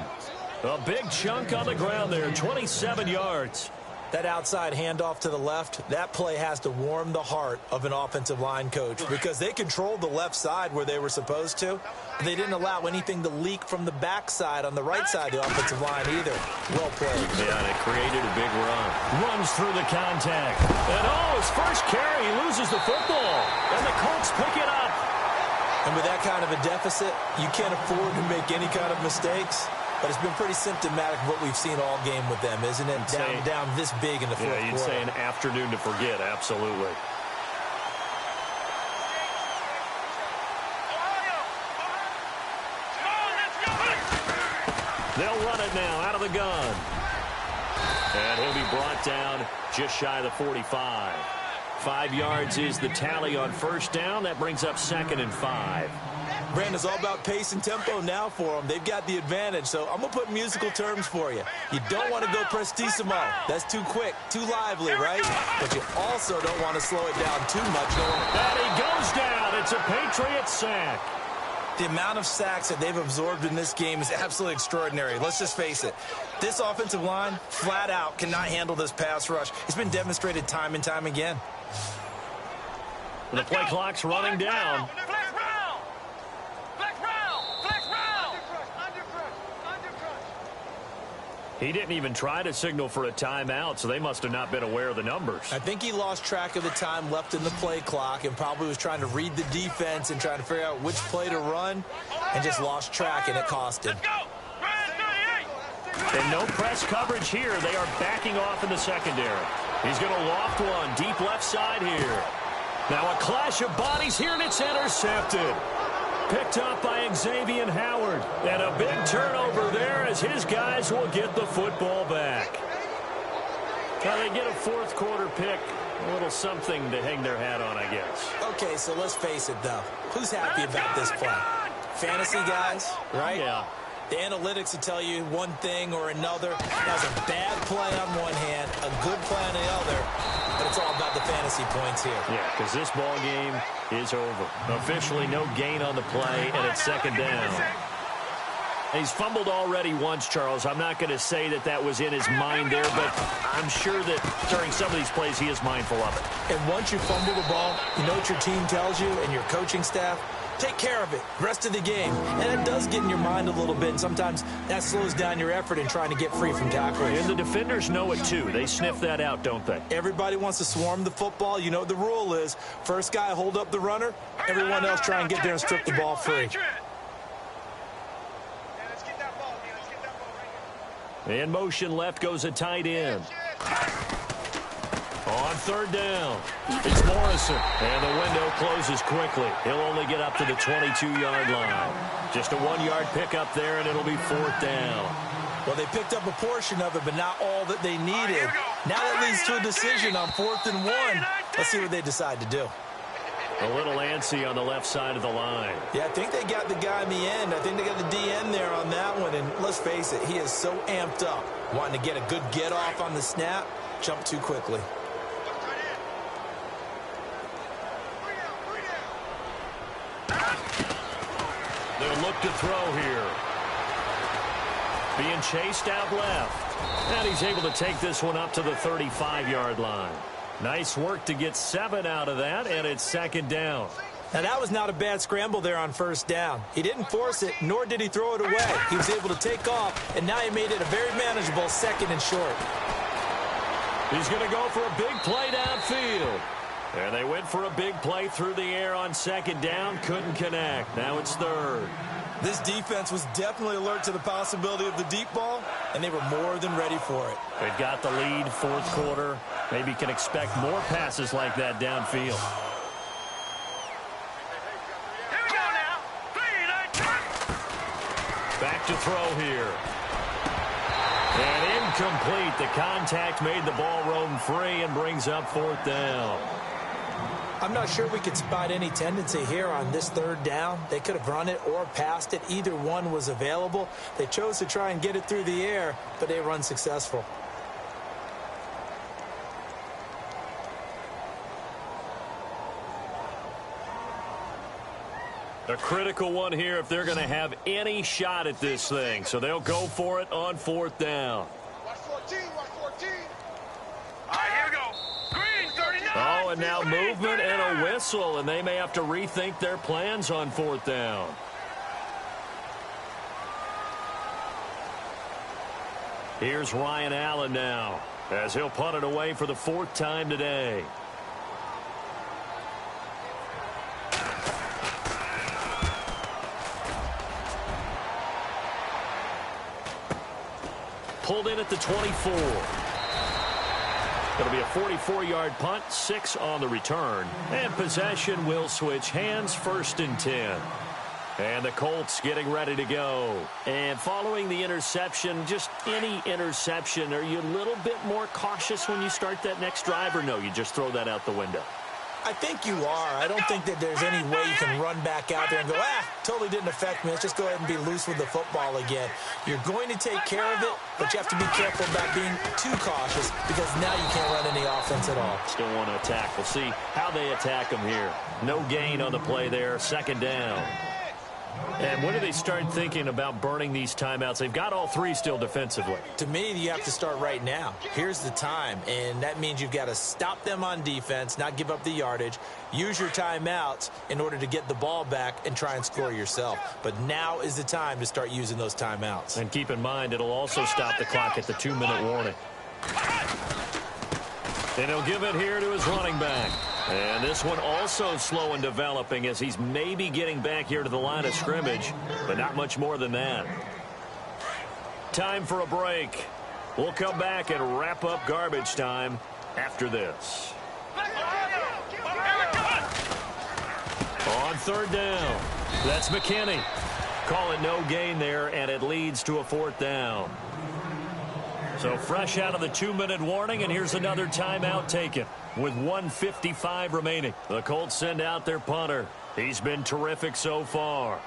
A big chunk on the ground there, 27 yards. That outside handoff to the left, that play has to warm the heart of an offensive line coach because they controlled the left side where they were supposed to. They didn't allow anything to leak from the backside on the right side of the offensive line either. Well played. Yeah, and it created a big run. Runs through the contact. And his first carry, he loses the football. And the Colts pick it up. And with that kind of a deficit, you can't afford to make any kind of mistakes. But it's been pretty symptomatic of what we've seen all game with them, isn't it? Down this big in the fourth quarter. Yeah, you'd say an afternoon to forget, absolutely. They'll run it now out of the gun. And he'll be brought down just shy of the 45. 5 yards is the tally on first down. That brings up 2nd and 5. Brandon, it's all about pace and tempo now for them. They've got the advantage, so I'm going to put musical terms for you. You don't want to go prestissimo. That's too quick, too lively, right? But you also don't want to slow it down too much. And he goes down. It's a Patriots sack. The amount of sacks that they've absorbed in this game is absolutely extraordinary. Let's just face it. This offensive line, flat out, cannot handle this pass rush. It's been demonstrated time and time again. The play clock's running down. He didn't even try to signal for a timeout, so they must have not been aware of the numbers. I think he lost track of the time left in the play clock and probably was trying to read the defense and trying to figure out which play to run and just lost track, and it cost him. And no press coverage here. They are backing off in the secondary. He's going to loft one deep left side here. Now a clash of bodies here, and it's intercepted. picked up by Xavier Howard. And a big turnover there as his guys will get the football back. Now they get a fourth quarter pick. A little something to hang their hat on, I guess. Okay, so let's face it, though. Who's happy about this play? Fantasy guys, right? Yeah. The analytics will tell you one thing or another. That was a bad play on one hand, a good play on the other, but it's all about the fantasy points here. Yeah, because this ball game is over. Officially no gain on the play, and it's second down. He's fumbled already once, Charles. I'm not going to say that that was in his mind there, but I'm sure that during some of these plays he is mindful of it. And once you fumble the ball, you know what your team tells you and your coaching staff? Take care of it. Rest of the game. And it does get in your mind a little bit, and sometimes that slows down your effort in trying to get free from tackling. And the defenders know it, too. They sniff that out, don't they? Everybody wants to swarm the football. You know what the rule is. First guy hold up the runner. Everyone else try and get there and strip the ball free. In motion left goes a tight end. On third down, it's Morrison. And the window closes quickly. He'll only get up to the 22-yard line. Just a 1-yard pickup there, and it'll be fourth down. Well, they picked up a portion of it, but not all that they needed. Now that leads to a decision on 4th and 1. Let's see what they decide to do. A little antsy on the left side of the line. Yeah, I think they got the guy in the end. I think they got the DN there on that one. And let's face it, he is so amped up. Wanting to get a good get-off on the snap, jump too quickly. They'll look to throw here. Being chased out left. And he's able to take this one up to the 35-yard line. Nice work to get 7 out of that, and it's second down. Now, that was not a bad scramble there on first down. He didn't force it, nor did he throw it away. He was able to take off, and now he made it a very manageable 2nd and short. He's going to go for a big play downfield. And they went for a big play through the air on second down. Couldn't connect. Now it's third. This defense was definitely alert to the possibility of the deep ball, and they were more than ready for it. They've got the lead, fourth quarter. Maybe can expect more passes like that downfield. Here we go now. Back to throw here. And incomplete. The contact made the ball roam free and brings up fourth down. I'm not sure we could spot any tendency here on this third down. They could have run it or passed it. Either one was available. They chose to try and get it through the air, but they were unsuccessful. A critical one here if they're going to have any shot at this thing. So they'll go for it on fourth down. Watch 14, watch 14. All right, here we go. Green, 39. Oh, and now movement and a whistle, and they may have to rethink their plans on fourth down. Here's Ryan Allen now, as he'll punt it away for the 4th time today. Pulled in at the 24. It'll be a 44-yard punt, 6 on the return. And possession will switch hands, 1st and 10. And the Colts getting ready to go. And following the interception, just any interception, are you a little bit more cautious when you start that next drive, or no, you just throw that out the window? I think you are. I don't think that there's any way you can run back out there and go, totally didn't affect me. Let's just go ahead and be loose with the football again. You're going to take care of it, but you have to be careful about being too cautious because now you can't run any offense at all. Still want to attack. We'll see how they attack them here. No gain on the play there. Second down. And when do they start thinking about burning these timeouts? They've got all 3 still defensively. To me, you have to start right now. Here's the time, and that means you've got to stop them on defense, not give up the yardage, use your timeouts in order to get the ball back and try and score yourself. But now is the time to start using those timeouts. And keep in mind, it'll also stop the clock at the 2-minute warning. And he'll give it here to his running back. And this one also slow in developing as he's maybe getting back here to the line of scrimmage, but not much more than that. Time for a break. We'll come back and wrap up garbage time after this. On third down, That's McKinney. Call it no gain there, and it leads to a 4th down. So fresh out of the 2-minute warning, and here's another timeout taken with 1:55 remaining. The Colts send out their punter. He's been terrific so far.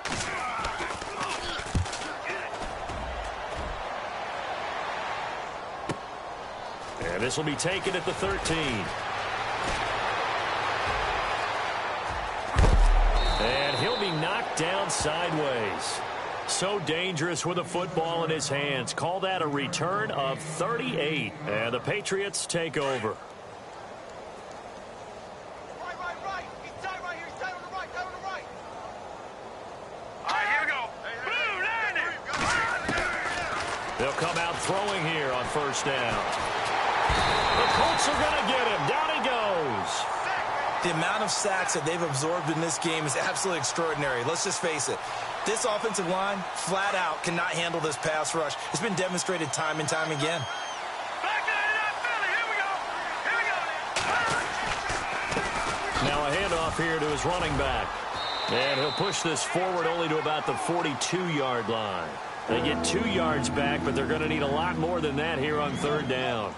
And this will be taken at the 13. And he'll be knocked down sideways. So dangerous with a football in his hands. Call that a return of 38. And the Patriots take over. Right. He's tight right here. He's tight on the right. Tight on the right. All right, here we go. Blue, land it. They'll come out throwing here on 1st down. The Colts are going to get him. Down he goes. The amount of sacks that they've absorbed in this game is absolutely extraordinary. Let's just face it. This offensive line, flat out, cannot handle this pass rush. It's been demonstrated time and time again. Back it up, Philly. Here we go. Now a handoff here to his running back. And he'll push this forward only to about the 42-yard line. They get 2 yards back, but they're going to need a lot more than that here on 3rd down.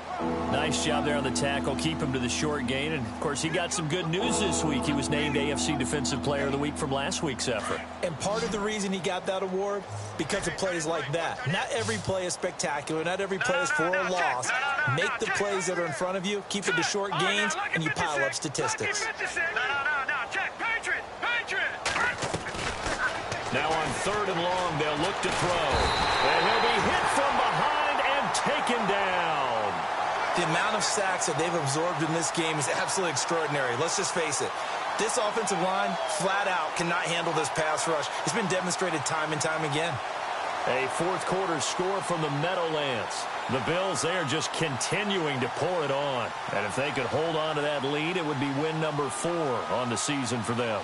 Nice job there on the tackle. Keep him to the short gain. And, of course, he got some good news this week. He was named AFC Defensive Player of the Week from last week's effort. And part of the reason he got that award, because of plays like that. Not every play is spectacular. Not every play is for a loss. Make the plays that are in front of you, keep it to short gains, and you pile up statistics. Check. Patriot. Now on 3rd and long, they'll look to throw. And he'll be hit from behind and taken down. The amount of sacks that they've absorbed in this game is absolutely extraordinary. Let's just face it. This offensive line, flat out, cannot handle this pass rush. It's been demonstrated time and time again. A 4th quarter score from the Meadowlands. The Bills, they are just continuing to pour it on. And if they could hold on to that lead, it would be win number 4 on the season for them.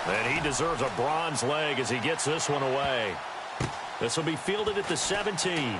And he deserves a bronze leg as he gets this one away. This will be fielded at the 17.